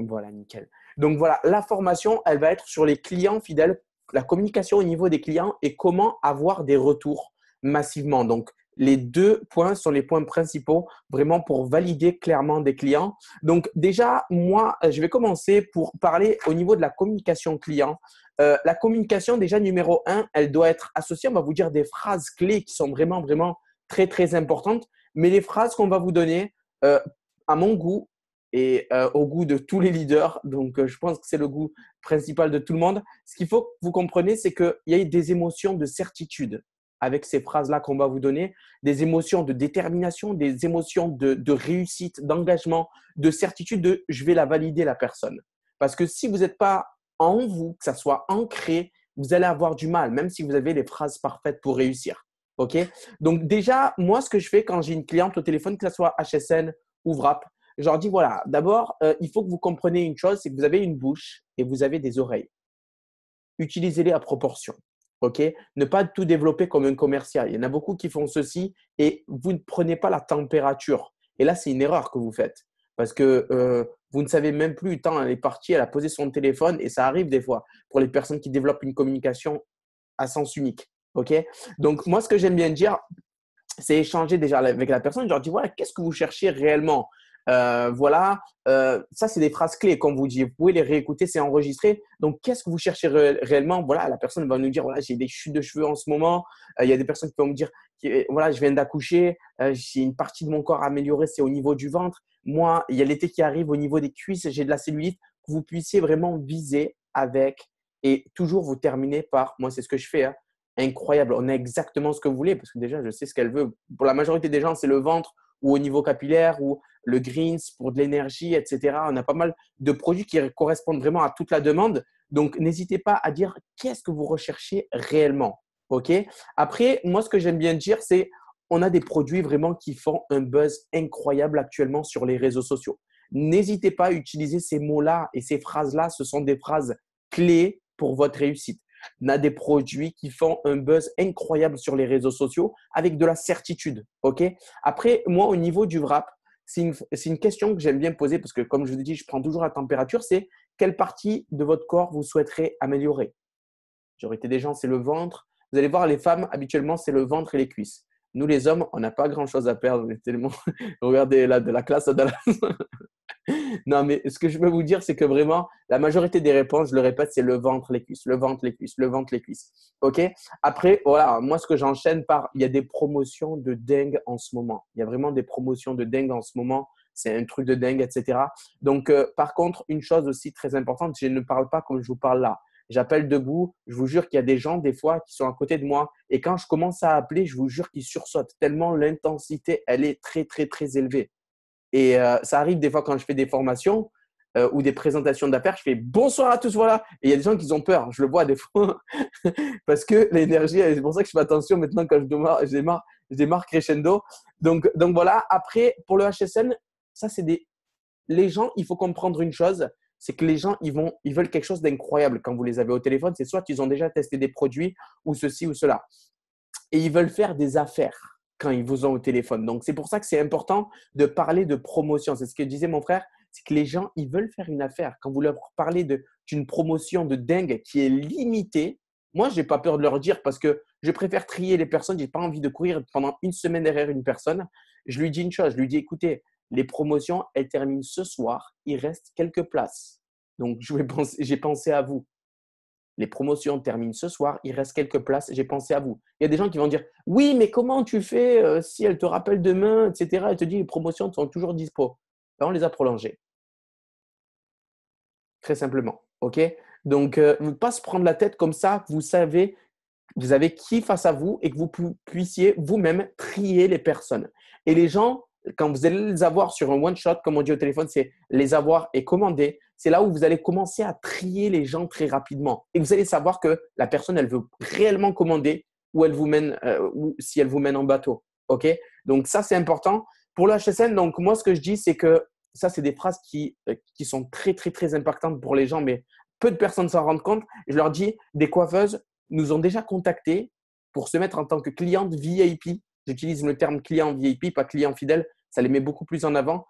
Voilà, nickel. Donc voilà, la formation, elle va être sur les clients fidèles, la communication au niveau des clients et comment avoir des retours massivement. Donc, les deux points sont les points principaux vraiment pour valider clairement des clients. Donc, déjà, moi, je vais commencer pour parler au niveau de la communication client. La communication, déjà, numéro un, elle doit être associée, on va vous dire des phrases clés qui sont vraiment, vraiment très, très importantes. Mais les phrases qu'on va vous donner, euh, à mon goût, et au goût de tous les leaders. Donc, je pense que c'est le goût principal de tout le monde. Ce qu'il faut que vous compreniez, c'est qu'il y a des émotions de certitude avec ces phrases-là qu'on va vous donner, des émotions de détermination, des émotions de réussite, d'engagement, de certitude de je vais la valider la personne. Parce que si vous n'êtes pas en vous, que ça soit ancré, vous allez avoir du mal, même si vous avez les phrases parfaites pour réussir. OK? Donc déjà, moi, ce que je fais quand j'ai une cliente au téléphone, que ce soit HSN ou Wrap, je leur dis, voilà, d'abord, il faut que vous compreniez une chose, c'est que vous avez une bouche et vous avez des oreilles. Utilisez-les à proportion. OK? Ne pas tout développer comme un commercial. Il y en a beaucoup qui font ceci et vous ne prenez pas la température. Et là, c'est une erreur que vous faites parce que vous ne savez même plus tant elle est partie, elle a posé son téléphone et ça arrive des fois pour les personnes qui développent une communication à sens unique. OK? Donc, moi, ce que j'aime bien dire, c'est échanger déjà avec la personne. Je leur dis, voilà, qu'est-ce que vous cherchez réellement? Voilà, ça, c'est des phrases clés, comme vous dites. Vous pouvez les réécouter, c'est enregistré. Donc, qu'est-ce que vous cherchez réellement? Voilà, la personne va nous dire, voilà, j'ai des chutes de cheveux en ce moment. Il y a des personnes qui vont me dire, voilà, je viens d'accoucher, j'ai une partie de mon corps améliorée, c'est au niveau du ventre. Moi, il y a l'été qui arrive au niveau des cuisses, j'ai de la cellulite. Que vous puissiez vraiment viser avec et toujours vous terminer par, moi, c'est ce que je fais, hein, incroyable. On a exactement ce que vous voulez parce que déjà, je sais ce qu'elle veut. Pour la majorité des gens, c'est le ventre ou au niveau capillaire ou le greens pour de l'énergie, etc. On a pas mal de produits qui correspondent vraiment à toute la demande. Donc, n'hésitez pas à dire qu'est-ce que vous recherchez réellement. OK? Après, moi, ce que j'aime bien dire, c'est on a des produits vraiment qui font un buzz incroyable actuellement sur les réseaux sociaux. N'hésitez pas à utiliser ces mots-là et ces phrases-là. Ce sont des phrases clés pour votre réussite. On a des produits qui font un buzz incroyable sur les réseaux sociaux avec de la certitude. OK? Après, moi, au niveau du wrap, c'est une question que j'aime bien poser parce que, comme je vous l'ai dit, je prends toujours la température. C'est quelle partie de votre corps vous souhaiterez améliorer? Majorité des gens, c'est le ventre. Vous allez voir, les femmes, habituellement, c'est le ventre et les cuisses. Nous, les hommes, on n'a pas grand-chose à perdre. On est tellement… Regardez là, de la classe à Dallas. Non, mais ce que je veux vous dire, c'est que vraiment, la majorité des réponses, je le répète, c'est le ventre, les cuisses, le ventre, les cuisses, le ventre, les cuisses. OK? Après, voilà, moi, ce que j'enchaîne par, il y a des promotions de dingue en ce moment. Il y a vraiment des promotions de dingue en ce moment. C'est un truc de dingue, etc. Donc, par contre, une chose aussi très importante, je ne parle pas comme je vous parle là. J'appelle debout. Je vous jure qu'il y a des gens, des fois, qui sont à côté de moi. Et quand je commence à appeler, je vous jure qu'ils sursautent tellement l'intensité, elle est très, très, très élevée. Et ça arrive des fois quand je fais des formations ou des présentations d'affaires, je fais bonsoir à tous, voilà. Et il y a des gens qui ont peur, je le vois des fois, parce que l'énergie, c'est pour ça que je fais attention maintenant quand je démarre crescendo. Donc voilà, après, pour le HSN, ça c'est des… Les gens, il faut comprendre une chose, c'est que les gens, ils veulent quelque chose d'incroyable quand vous les avez au téléphone. C'est soit qu'ils ont déjà testé des produits ou ceci ou cela et ils veulent faire des affaires quand ils vous ont au téléphone. Donc, c'est pour ça que c'est important de parler de promotion. C'est ce que disait mon frère, c'est que les gens, ils veulent faire une affaire. Quand vous leur parlez d'une promotion de dingue qui est limitée, moi, je n'ai pas peur de leur dire parce que je préfère trier les personnes. Je n'ai pas envie de courir pendant une semaine derrière une personne. Je lui dis une chose, je lui dis, écoutez, les promotions, elles terminent ce soir. Il reste quelques places. Donc, j'ai pensé à vous. Les promotions terminent ce soir, il reste quelques places, j'ai pensé à vous. Il y a des gens qui vont dire oui, mais comment tu fais si elle te rappelle demain, etc. Elle te dit les promotions sont toujours dispo. Ben, on les a prolongées, très simplement. OK? Donc, ne pas se prendre la tête comme ça, vous avez qui face à vous et que vous puissiez vous-même trier les personnes. Et les gens, quand vous allez les avoir sur un one-shot, comme on dit au téléphone, c'est les avoir et commander. C'est là où vous allez commencer à trier les gens très rapidement. Et vous allez savoir que la personne, elle veut réellement commander ou elle vous mène, ou si elle vous mène en bateau. OK? Donc, ça, c'est important. Pour le HSN, donc, moi, ce que je dis, c'est que ça, c'est des phrases qui sont très, très, très impactantes pour les gens, mais peu de personnes s'en rendent compte. Je leur dis, des coiffeuses nous ont déjà contactés pour se mettre en tant que cliente VIP. J'utilise le terme client VIP, pas client fidèle. Ça les met beaucoup plus en avant.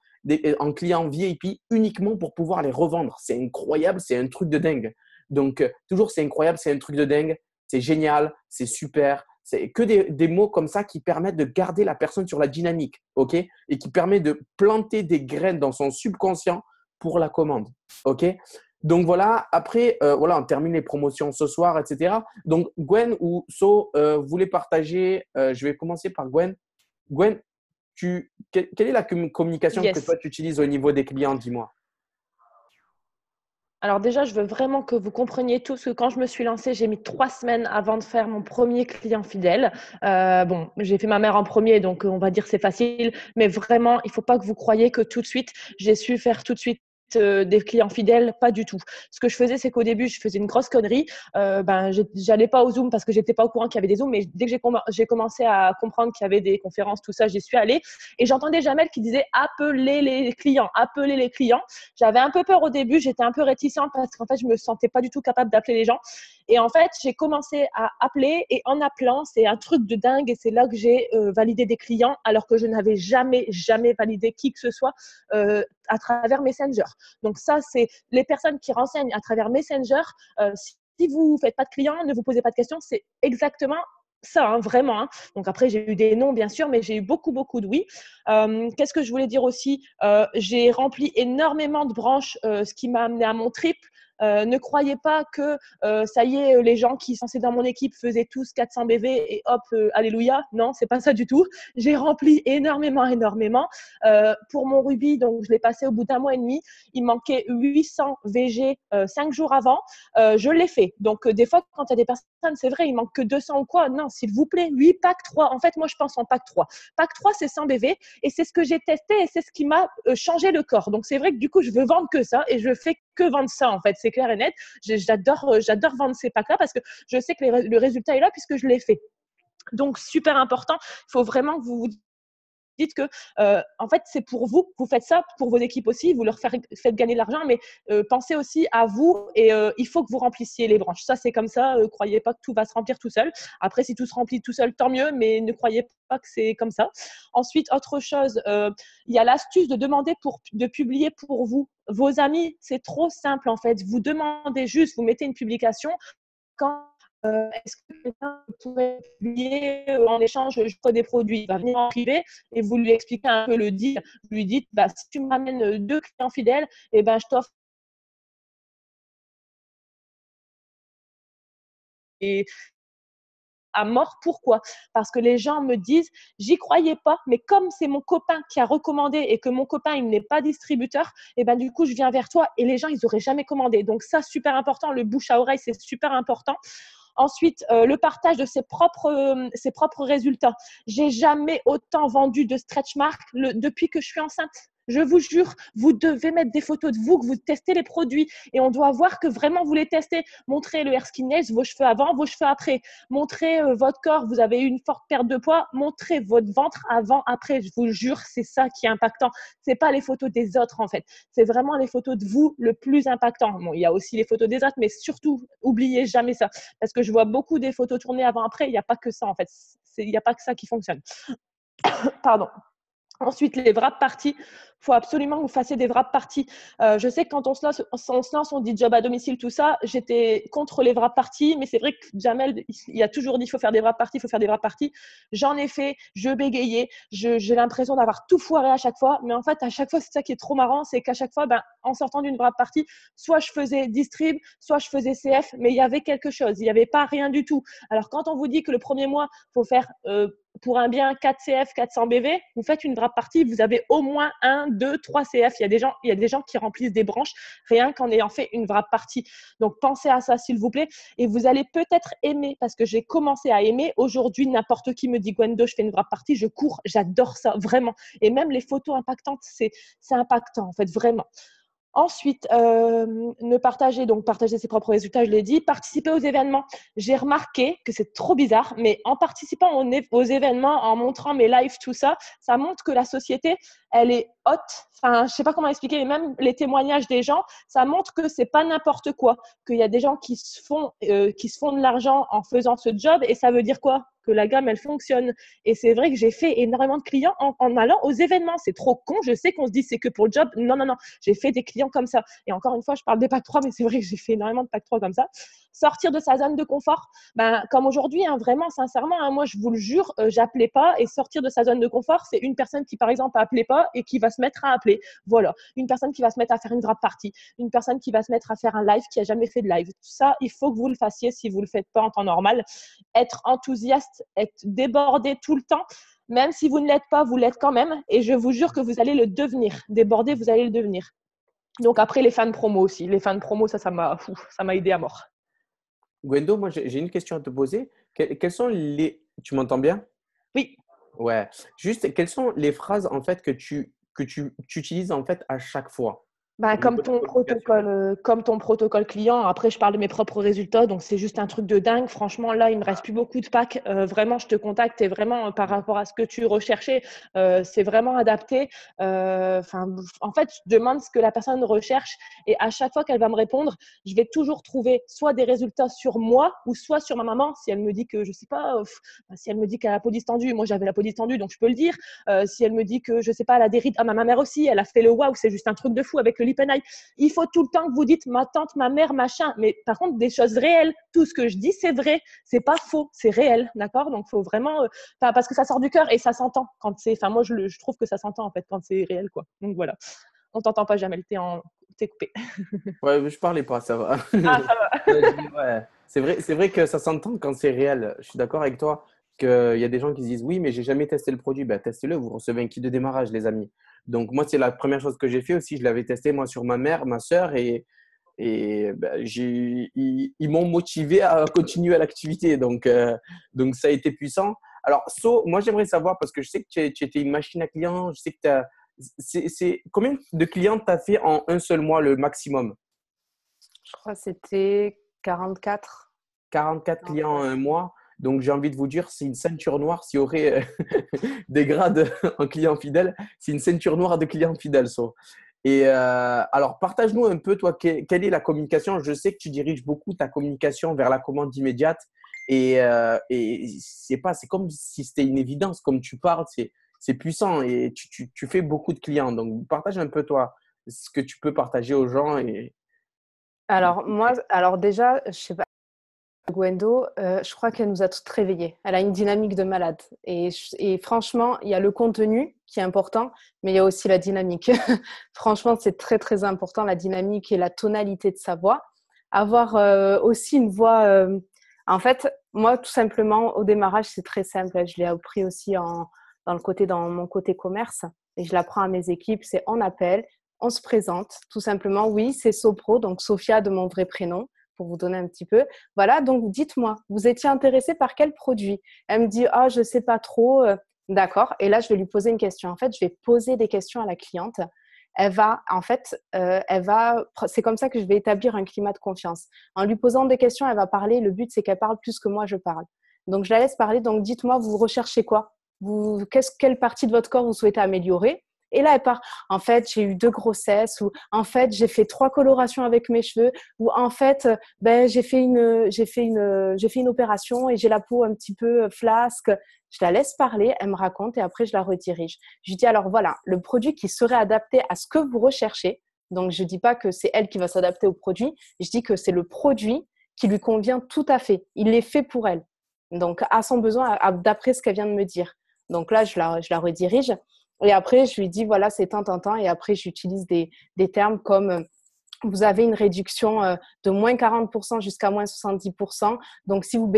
en clients VIP uniquement pour pouvoir les revendre. C'est incroyable, c'est un truc de dingue. Donc, toujours, c'est incroyable, c'est un truc de dingue, c'est génial, c'est super. C'est que des mots comme ça qui permettent de garder la personne sur la dynamique, OK? Et qui permet de planter des graines dans son subconscient pour la commande, OK? Donc voilà, après, voilà, on termine les promotions ce soir, etc. Donc, Gwen ou So, vous voulez partager, je vais commencer par Gwen. Gwen, quelle est la communication que Yes. toi, tu utilises au niveau des clients, dis-moi? Alors déjà, je veux vraiment que vous compreniez tous que quand je me suis lancée, j'ai mis 3 semaines avant de faire mon premier client fidèle. Bon, j'ai fait ma mère en premier, donc on va dire c'est facile. Mais vraiment, il ne faut pas que vous croyiez que tout de suite, j'ai su faire tout de suite des clients fidèles, pas du tout. Ce que je faisais, c'est qu'au début, je faisais une grosse connerie. J'allais pas au Zoom parce que j'étais pas au courant qu'il y avait des Zooms, mais dès que j'ai commencé à comprendre qu'il y avait des conférences, tout ça, j'y suis allée. Et j'entendais Jamel qui disait appelez les clients, appelez les clients. J'avais un peu peur au début, j'étais un peu réticente parce qu'en fait, je me sentais pas du tout capable d'appeler les gens. Et en fait, j'ai commencé à appeler et en appelant, c'est un truc de dingue et c'est là que j'ai validé des clients alors que je n'avais jamais validé qui que ce soit à travers Messenger. Donc ça, c'est les personnes qui renseignent à travers Messenger. Si vous ne faites pas de clients, ne vous posez pas de questions, c'est exactement ça, hein, vraiment. Hein. Donc après, j'ai eu des non, bien sûr, mais j'ai eu beaucoup de oui. Qu'est-ce que je voulais dire aussi j'ai rempli énormément de branches, ce qui m'a amené à mon trip. Ne croyez pas que ça y est, les gens qui sont censés dans mon équipe faisaient tous 400 BV et hop, alléluia. Non, c'est pas ça du tout. J'ai rempli énormément. Pour mon Ruby, donc je l'ai passé au bout d'un mois et demi. Il manquait 800 VG 5 jours avant. Je l'ai fait. Donc des fois, quand il y a des personnes, c'est vrai, il manque que 200 ou quoi. Non, s'il vous plaît, 8 packs 3. En fait, moi, je pense en pack 3. Pack 3, c'est 100 BV et c'est ce que j'ai testé et c'est ce qui m'a changé le corps. Donc c'est vrai que du coup, je veux vendre que ça et je fais que vendre ça en fait, c'est clair et net. J'adore vendre ces packs là parce que je sais que le résultat est là puisque je l'ai fait. Donc super important, il faut vraiment que vous dites que en fait c'est pour vous, vous faites ça pour vos équipes aussi, vous leur faites gagner de l'argent, mais pensez aussi à vous et il faut que vous remplissiez les branches. Ça c'est comme ça, croyez pas que tout va se remplir tout seul. Après si tout se remplit tout seul, tant mieux, mais ne croyez pas que c'est comme ça. Ensuite, autre chose, il y a l'astuce de demander de publier pour vous. Vos amis, c'est trop simple en fait. Vous demandez juste, vous mettez une publication quand est-ce que quelqu'un pourrait publier en échange je ferai des produits. Il va venir en privé et vous lui expliquez un peu le deal. Vous lui dites bah, si tu me ramènes 2 clients fidèles, eh ben, je t'offre. Et à mort. Pourquoi? Parce que les gens me disent, j'y croyais pas, mais comme c'est mon copain qui a recommandé et que mon copain, il n'est pas distributeur, et ben du coup, je viens vers toi et les gens, ils n'auraient jamais commandé. Donc ça, super important. Le bouche à oreille, c'est super important. Ensuite, le partage de ses propres résultats. J'ai jamais autant vendu de stretch marks depuis que je suis enceinte. Je vous jure, vous devez mettre des photos de vous, que vous testez les produits et on doit voir que vraiment vous les testez. Montrez le Hair Skin Nails, vos cheveux avant, vos cheveux après. Montrez votre corps, vous avez eu une forte perte de poids. Montrez votre ventre avant, après. Je vous jure, c'est ça qui est impactant. C'est pas les photos des autres en fait. C'est vraiment les photos de vous le plus impactant. Bon, il y a aussi les photos des autres, mais surtout, oubliez jamais ça. Parce que je vois beaucoup des photos tournées avant-après. Il n'y a pas que ça en fait. Il n'y a pas que ça qui fonctionne. Pardon. Ensuite, les wrap parties. Il faut absolument que vous fassiez des wrap parties. Je sais que quand on se lance, on dit job à domicile, tout ça. J'étais contre les wrap parties, mais c'est vrai que Jamel, il a toujours dit il faut faire des wrap parties, il faut faire des wrap parties. J'en ai fait, je bégayais. J'ai l'impression d'avoir tout foiré à chaque fois. Mais en fait, à chaque fois, c'est ça qui est trop marrant, c'est qu'à chaque fois, en sortant d'une wrap partie, soit je faisais distrib, soit je faisais CF, mais il y avait quelque chose. Il n'y avait pas rien du tout. Alors, quand on vous dit que le premier mois, il faut faire pour un bien 4 CF, 400 BV, vous faites une wrap partie, vous avez au moins 1, 2, 3 CF. Il y a des gens qui remplissent des branches rien qu'en ayant fait une wrap partie. Donc, pensez à ça, s'il vous plaît. Et vous allez peut-être aimer, parce que j'ai commencé à aimer. Aujourd'hui, n'importe qui me dit Gwendo, je fais une wrap partie, je cours, j'adore ça, vraiment. Et même les photos impactantes, c'est impactant, en fait, vraiment. Ensuite, partager ses propres résultats, je l'ai dit. Participer aux événements. J'ai remarqué que c'est trop bizarre, mais en participant aux événements, en montrant mes lives, tout ça, ça montre que la société, elle est haute. Enfin, je sais pas comment expliquer, mais même les témoignages des gens, ça montre que c'est pas n'importe quoi. Qu'il y a des gens qui se font de l'argent en faisant ce job, et ça veut dire quoi? que la gamme, elle fonctionne. Et c'est vrai que j'ai fait énormément de clients en allant aux événements. C'est trop con. Je sais qu'on se dit c'est que pour le job. Non, non, non. J'ai fait des clients comme ça. Et encore une fois, je parle des pack 3, mais c'est vrai que j'ai fait énormément de pack 3 comme ça. Sortir de sa zone de confort, comme aujourd'hui, vraiment, sincèrement, moi, je vous le jure, j'appelais pas. Et sortir de sa zone de confort, c'est une personne qui, par exemple, appelait pas et qui va se mettre à appeler. Voilà. Une personne qui va se mettre à faire une wrap party. Une personne qui va se mettre à faire un live qui a jamais fait de live. Tout ça, il faut que vous le fassiez si vous le faites pas en temps normal. Être enthousiaste, être débordé tout le temps. Même si vous ne l'êtes pas, vous l'êtes quand même. Et je vous jure que vous allez le devenir. Débordé, vous allez le devenir. Donc après, les fans promo aussi. Les fans promo, ça m'a aidé à mort. Gwendo, moi, j'ai une question à te poser. Quels sont les… Tu m'entends bien? Oui. Ouais. Juste, quelles sont les phrases en fait que tu utilises en fait à chaque fois au Comme niveau de la communication? comme ton protocole client. Après, je parle de mes propres résultats, donc c'est juste un truc de dingue. Franchement, là, il me reste plus beaucoup de packs. Vraiment, je te contacte et vraiment par rapport à ce que tu recherchais, c'est vraiment adapté. En fait, je demande ce que la personne recherche et à chaque fois qu'elle va me répondre, je vais toujours trouver soit des résultats sur moi ou soit sur ma maman. Si elle me dit que je sais pas, si elle me dit qu'elle a la peau distendue, moi j'avais la peau distendue, donc je peux le dire. Si elle me dit que je sais pas, elle a des rides, ma mère aussi, elle a fait le waouh, c'est juste un truc de fou avec le Lipenai. Il faut tout le temps que vous dites ma tante, ma mère, machin. Mais par contre, des choses réelles. Tout ce que je dis, c'est vrai. C'est pas faux. C'est réel. D'accord? Donc, il faut vraiment. Parce que ça sort du cœur et ça s'entend. Moi, je trouve que ça s'entend, en fait, quand c'est réel, quoi. Donc, voilà. On t'entend pas, Jamel. T'es coupé. Ouais, je parlais pas, ça va. Ah, ça va. Ouais, ouais. C'est vrai que ça s'entend quand c'est réel. Je suis d'accord avec toi qu'il y a des gens qui se disent oui, mais j'ai jamais testé le produit. Ben, testez-le, vous recevez un kit de démarrage, les amis. Donc, moi, c'est la première chose que j'ai fait aussi. Je l'avais testé, moi, sur ma mère, ma sœur, et ben, ils m'ont motivé à continuer à l'activité. Donc, ça a été puissant. Alors, moi, j'aimerais savoir, parce que je sais que tu étais une machine à clients, je sais que combien de clients tu as fait en un seul mois, le maximum? Je crois que c'était 44. 44 Non, clients en ouais. un mois. Donc, j'ai envie de vous dire, c'est une ceinture noire. S'il y aurait des grades en client fidèle, c'est une ceinture noire de clients fidèles. Et alors, partage-nous un peu, toi, quelle est la communication? Je sais que tu diriges beaucoup ta communication vers la commande immédiate. Et c'est comme si c'était une évidence. Comme tu parles, c'est puissant et tu fais beaucoup de clients. Donc, partage un peu, toi, ce que tu peux partager aux gens. Alors déjà, je sais pas, Gwendo, je crois qu'elle nous a toutes réveillées. Elle a une dynamique de malade. Et franchement, il y a le contenu qui est important, mais il y a aussi la dynamique. Franchement, c'est très, très important, la dynamique et la tonalité de sa voix. Avoir aussi une voix… En fait, moi, tout simplement, au démarrage, c'est très simple. Je l'ai appris aussi dans mon côté commerce. Et je l'apprends à mes équipes. C'est on appelle, on se présente. Tout simplement, oui, c'est Sopro, donc Sophia de mon vrai prénom, pour vous donner un petit peu. Voilà, donc dites-moi, vous étiez intéressée par quel produit? Elle me dit, ah, je ne sais pas trop. D'accord. Et là, je vais lui poser une question. En fait, je vais poser des questions à la cliente. C'est comme ça que je vais établir un climat de confiance. En lui posant des questions, elle va parler. Le but, c'est qu'elle parle plus que moi, je parle. Donc, je la laisse parler. Donc, dites-moi, vous recherchez quoi? Quelle partie de votre corps vous souhaitez améliorer? Et là, elle part. En fait, j'ai eu 2 grossesses, ou en fait, j'ai fait 3 colorations avec mes cheveux, ou en fait, j'ai fait une opération et j'ai la peau un petit peu flasque. Je la laisse parler, elle me raconte et après, je la redirige. Je lui dis alors voilà, le produit qui serait adapté à ce que vous recherchez. Donc, je ne dis pas que c'est elle qui va s'adapter au produit. Je dis que c'est le produit qui lui convient tout à fait. Il est fait pour elle. Donc, à son besoin, d'après ce qu'elle vient de me dire. Donc là, je la redirige. Et après, je lui dis, voilà, c'est tant. Et après, j'utilise des termes comme vous avez une réduction de moins 40% jusqu'à moins 70%. Donc, si vous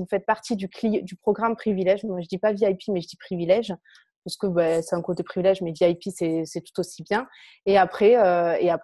faites partie du programme privilège, moi, je ne dis pas VIP, mais je dis privilège, parce que c'est un côté privilège, mais VIP, c'est tout aussi bien. Et après,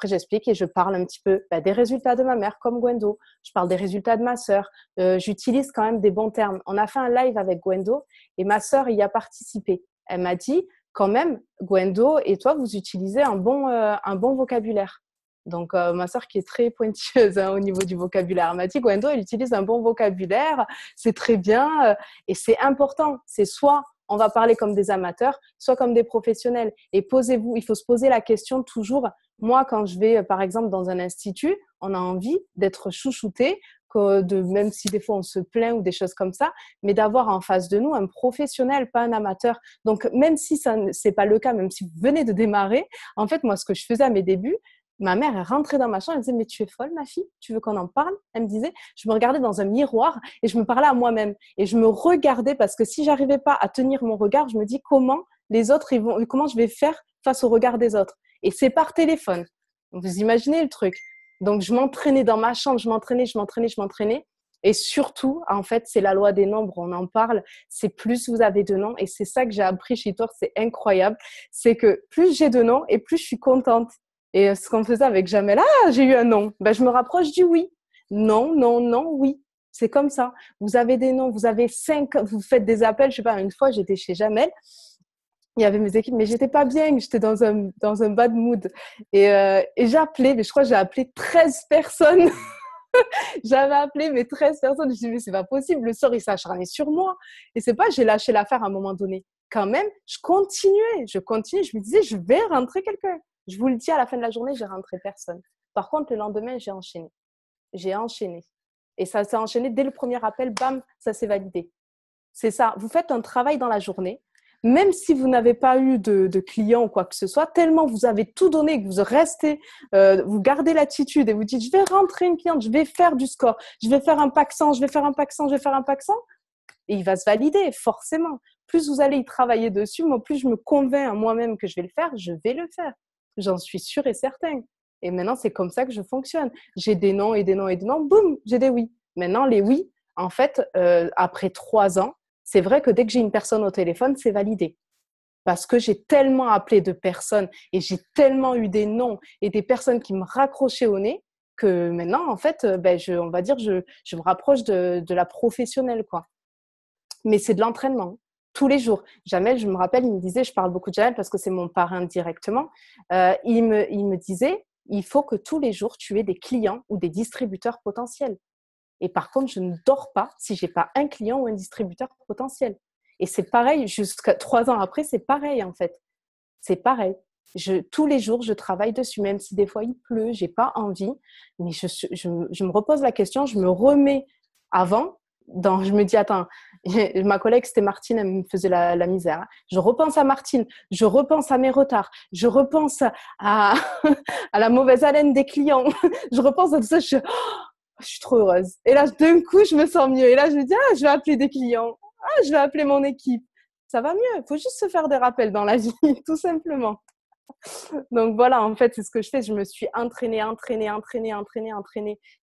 j'explique et je parle un petit peu des résultats de ma mère, comme Gwendo. Je parle des résultats de ma sœur. J'utilise quand même des bons termes. On a fait un live avec Gwendo et ma sœur y a participé. Elle m'a dit, quand même, Gwendo et toi, vous utilisez un bon vocabulaire. Donc, ma sœur qui est très pointilleuse au niveau du vocabulaire, elle m'a dit, Gwendo, elle utilise un bon vocabulaire, c'est très bien et c'est important. C'est soit on va parler comme des amateurs, soit comme des professionnels. Et il faut se poser la question toujours. Moi, quand je vais, par exemple, dans un institut, on a envie d'être chouchouté même si des fois on se plaint ou des choses comme ça, mais d'avoir en face de nous un professionnel, pas un amateur. Donc, même si ça c'est pas le cas, même si vous venez de démarrer, en fait, moi, ce que je faisais à mes débuts, ma mère, elle rentrait dans ma chambre, elle me disait, mais tu es folle, ma fille, tu veux qu'on en parle? Elle me disait, je me regardais dans un miroir et je me parlais à moi-même. Et je me regardais parce que si j'arrivais pas à tenir mon regard, je me dis comment les autres, comment je vais faire face au regard des autres. Et c'est par téléphone. Vous imaginez le truc. Donc, je m'entraînais dans ma chambre, je m'entraînais. Et surtout, en fait, c'est la loi des nombres, on en parle, c'est plus vous avez de noms. Et c'est ça que j'ai appris chez toi, c'est incroyable. C'est que plus j'ai de noms et plus je suis contente. Et ce qu'on faisait avec Jamel, j'ai eu un non. Ben, je me rapproche du oui. Non, non, non, oui. C'est comme ça. Vous avez des noms, vous avez 5, vous faites des appels. Je sais pas, une fois, j'étais chez Jamel. Il y avait mes équipes, mais j'étais pas bien. J'étais dans un bad mood. Et j'ai appelé, mais je crois que j'ai appelé 13 personnes. J'avais appelé mes 13 personnes. Je me suis dit, mais c'est pas possible. Le sort, il s'est acharné sur moi. Et c'est pas, j'ai lâché l'affaire à un moment donné. Quand même, je continuais. Je me disais, je vais rentrer quelqu'un. Je vous le dis, à la fin de la journée, j'ai rentré personne. Par contre, le lendemain, j'ai enchaîné. Et ça s'est enchaîné dès le premier appel, bam, ça s'est validé. C'est ça. Vous faites un travail dans la journée, même si vous n'avez pas eu de clients ou quoi que ce soit, tellement vous avez tout donné que vous restez, vous gardez l'attitude et vous dites, je vais rentrer une cliente, je vais faire du score, je vais faire un pack 100, et il va se valider, forcément. Plus vous allez y travailler dessus, moi, plus je me convainc à moi-même que je vais le faire, je vais le faire. J'en suis sûre et certaine. Et maintenant, c'est comme ça que je fonctionne. J'ai des noms et des noms et des noms, boum, j'ai des oui. Maintenant, les oui, en fait, après 3 ans, c'est vrai que dès que j'ai une personne au téléphone, c'est validé. Parce que j'ai tellement appelé de personnes et j'ai tellement eu des noms et des personnes qui me raccrochaient au nez que maintenant, en fait, on va dire, je me rapproche de la professionnelle, quoi. Mais c'est de l'entraînement, tous les jours. Jamel, je me rappelle, il me disait, je parle beaucoup de Jamel parce que c'est mon parrain directement, il me disait, il faut que tous les jours, tu aies des clients ou des distributeurs potentiels. Et par contre, je ne dors pas si je n'ai pas un client ou un distributeur potentiel. Et c'est pareil, jusqu'à 3 ans après, c'est pareil en fait. C'est pareil. Tous les jours, je travaille dessus, même si des fois il pleut, je n'ai pas envie. Mais je me repose la question, je me remets avant. Je me dis, attends, ma collègue, c'était Martine, elle me faisait la misère. Je repense à Martine, je repense à mes retards, je repense à la mauvaise haleine des clients, je repense à tout ça, je suis trop heureuse. Et là, d'un coup, je me sens mieux. Et là, je me dis, je vais appeler des clients. Je vais appeler mon équipe. Ça va mieux. Il faut juste se faire des rappels dans la vie, tout simplement. Donc voilà, en fait, c'est ce que je fais. Je me suis entraînée.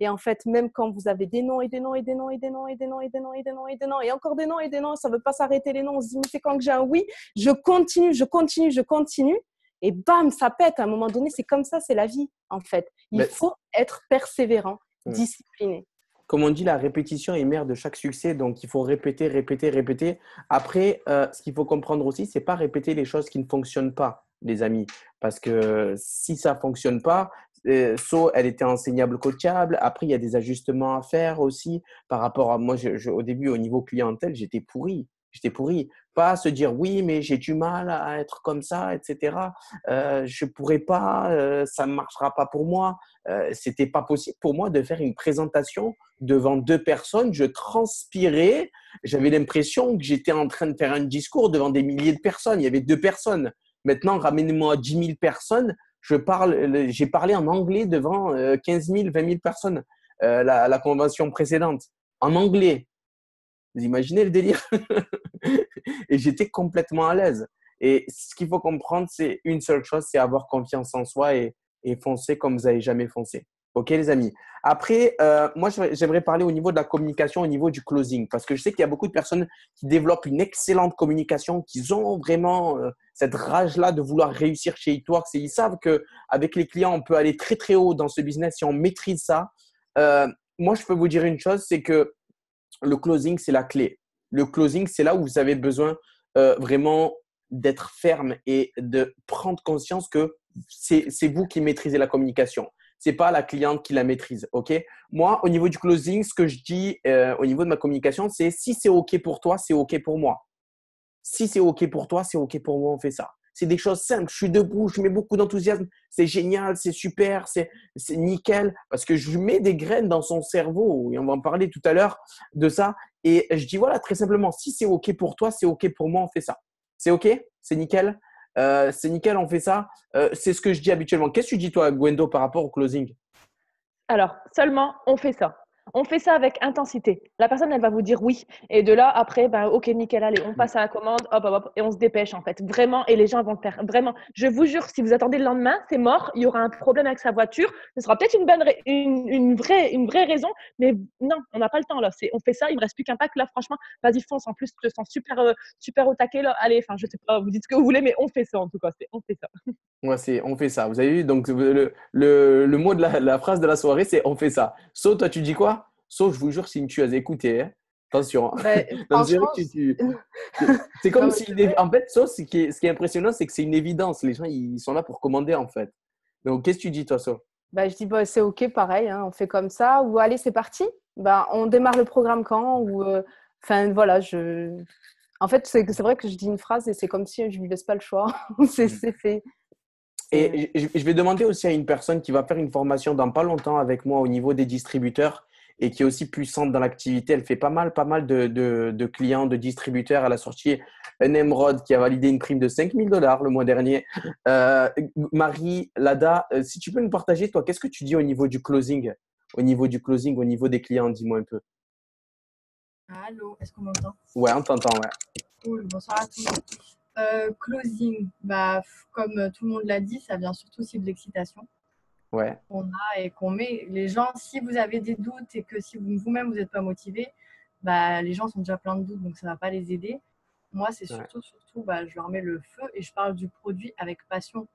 Et en fait, même quand vous avez des noms et des noms et des noms et des noms et des noms et des noms et des noms et des noms et encore des noms et des noms, ça ne veut pas s'arrêter les noms. On se dit, mais c'est quand que j'ai un oui, je continue. Et bam, ça pète. À un moment donné, c'est comme ça, c'est la vie, en fait. Il faut être persévérant, discipliné. Comme on dit, la répétition est mère de chaque succès. Donc, il faut répéter. Après, ce qu'il faut comprendre aussi, ce n'est pas répéter les choses qui ne fonctionnent pas, les amis. Parce que si ça ne fonctionne pas, elle était enseignable, coachable. Après, il y a des ajustements à faire aussi par rapport à moi. Au début, au niveau clientèle, j'étais pourri. Pas se dire oui, mais j'ai du mal à être comme ça, etc. Je pourrais pas, ça ne marchera pas pour moi. C'était pas possible pour moi de faire une présentation devant 2 personnes. Je transpirais. J'avais l'impression que j'étais en train de faire un discours devant des milliers de personnes. Il y avait 2 personnes. Maintenant, ramenez-moi 10 000 personnes. J'ai parlé en anglais devant 15 000, 20 000 personnes. La convention précédente. En anglais. Vous imaginez le délire? Et j'étais complètement à l'aise. Et ce qu'il faut comprendre, c'est une seule chose, c'est avoir confiance en soi et foncer comme vous n'avez jamais foncé. OK, les amis? Après, moi, j'aimerais parler au niveau de la communication, au niveau du closing. Parce que je sais qu'il y a beaucoup de personnes qui développent une excellente communication, qui ont vraiment cette rage-là de vouloir réussir chez eTworks. Et ils savent qu'avec les clients, on peut aller très, très haut dans ce business si on maîtrise ça. Moi, je peux vous dire une chose, c'est que le closing, c'est la clé. Le closing, c'est là où vous avez besoin vraiment d'être ferme et de prendre conscience que c'est vous qui maîtrisez la communication. Ce n'est pas la cliente qui la maîtrise. Okay? Moi, au niveau du closing, ce que je dis au niveau de ma communication, c'est si c'est OK pour toi, c'est OK pour moi. Si c'est OK pour toi, c'est OK pour moi, on fait ça. c'est des choses simples. Je suis debout, je mets beaucoup d'enthousiasme. C'est génial, c'est super, c'est nickel. Parce que je mets des graines dans son cerveau. Et on va en parler tout à l'heure de ça. Et je dis, voilà, très simplement, si c'est OK pour toi, c'est OK pour moi, on fait ça. C'est OK? C'est nickel? C'est nickel, on fait ça. C'est ce que je dis habituellement. Qu'est-ce que tu dis, toi, Gwendo, par rapport au closing? Alors, seulement, on fait ça. On fait ça avec intensité. La personne, elle va vous dire oui. Et de là, après, ben, OK, nickel, allez, on passe à la commande, hop, hop, hop, et on se dépêche, en fait. Vraiment, et les gens vont le faire. Vraiment, je vous jure, si vous attendez le lendemain, c'est mort. Il y aura un problème avec sa voiture. Ce sera peut-être une vraie raison, mais non, on n'a pas le temps, là. On fait ça, il me reste plus qu'un pack, là, franchement. Vas-y, fonce. En plus, je te sens super au taquet, là. Allez, enfin, je sais pas, vous dites ce que vous voulez, mais on fait ça, en tout cas. On fait ça. Ouais, on fait ça. Vous avez vu? Donc, le mot de la phrase de la soirée, c'est on fait ça. So, toi, tu dis quoi? So, je vous jure, si tu as écouté, hein, attention. Hein. Ben, Donc, c'est vrai franchement, que c'est comme non, si, en fait, So, ce qui est impressionnant, c'est que c'est une évidence. Les gens, ils sont là pour commander, en fait. Donc, qu'est-ce que tu dis, toi, So? ben, je dis bah, c'est OK, pareil, hein, on fait comme ça. Ou allez, c'est parti. Ben, on démarre le programme quand ou, enfin, voilà, En fait, c'est vrai que je dis une phrase et c'est comme si je ne lui laisse pas le choix. C'est fait. Et je vais demander aussi à une personne qui va faire une formation dans pas longtemps avec moi au niveau des distributeurs et qui est aussi puissante dans l'activité. Elle fait pas mal de clients, de distributeurs. Elle a sorti un Emerald qui a validé une prime de $5 000 le mois dernier. Marie Lada, si tu peux nous partager, toi, qu'est-ce que tu dis au niveau du closing? Au niveau du closing, au niveau des clients, dis-moi un peu. Allô, est-ce qu'on m'entend? Ouais, on t'entend, ouais. Cool, bonsoir à tous. Closing, bah, comme tout le monde l'a dit, ça vient surtout aussi de l'excitation Ouais, qu'on a et qu'on met. Les gens, si vous avez des doutes et que si vous-même vous n'êtes pas motivé, bah, les gens sont déjà plein de doutes, donc ça ne va pas les aider. Moi, c'est ouais. surtout, bah, je leur mets le feu et je parle du produit avec passion.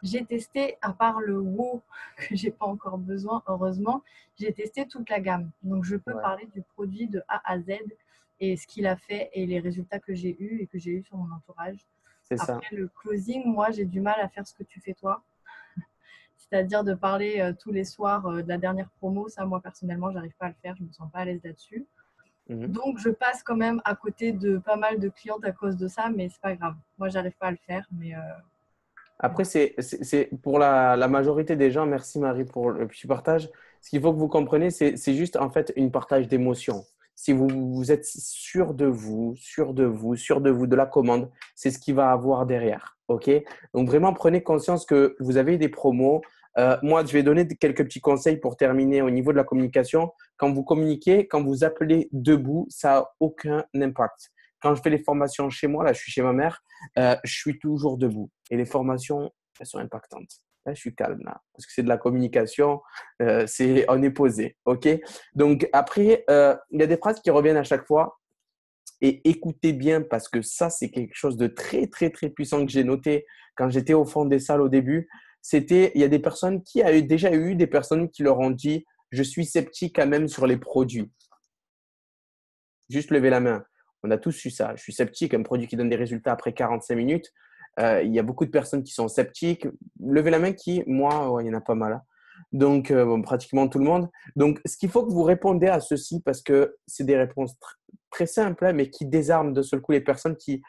J'ai testé, à part le WoW que j'ai pas encore besoin, heureusement, j'ai testé toute la gamme. Donc, je peux Ouais. parler du produit de A à Z et ce qu'il a fait et les résultats que j'ai eus et que j'ai eus sur mon entourage. C'est ça. Après, le closing, moi, j'ai du mal à faire ce que tu fais toi. C'est-à-dire de parler tous les soirs de la dernière promo. Ça, moi, personnellement, j'arrive pas à le faire. Je me sens pas à l'aise là-dessus. Mhm. Donc, je passe quand même à côté de pas mal de clientes à cause de ça, mais c'est pas grave. Moi, j'arrive pas à le faire, mais Après, c'est pour la majorité des gens, merci Marie pour le petit partage. Ce qu'il faut que vous compreniez, c'est juste en fait une partage d'émotions. Si vous êtes sûr de vous, de la commande, c'est ce qui va avoir derrière. OK? Donc vraiment, prenez conscience que vous avez des promos. Moi, je vais donner quelques petits conseils pour terminer au niveau de la communication. Quand vous communiquez, quand vous appelez debout, ça n'a aucun impact. Quand je fais les formations chez moi, là, je suis chez ma mère, je suis toujours debout. Et les formations, elles sont impactantes. Là, je suis calme, là, parce que c'est de la communication, on est posé. OK? Donc, après, il y a des phrases qui reviennent à chaque fois. Et écoutez bien, parce que ça, c'est quelque chose de très, très, très puissant que j'ai noté quand j'étais au fond des salles au début. Il y a des personnes qui a déjà eu des personnes qui leur ont dit, je suis sceptique quand même sur les produits. Juste lever la main. On a tous eu ça. Je suis sceptique, un produit qui donne des résultats après 45 minutes. Il y a beaucoup de personnes qui sont sceptiques. Levez la main qui, moi, ouais, il y en a pas mal. Hein. Donc, bon, pratiquement tout le monde. Donc, ce qu'il faut que vous répondez à ceci, parce que c'est des réponses très simples, hein, mais qui désarment de seul coup les personnes qui…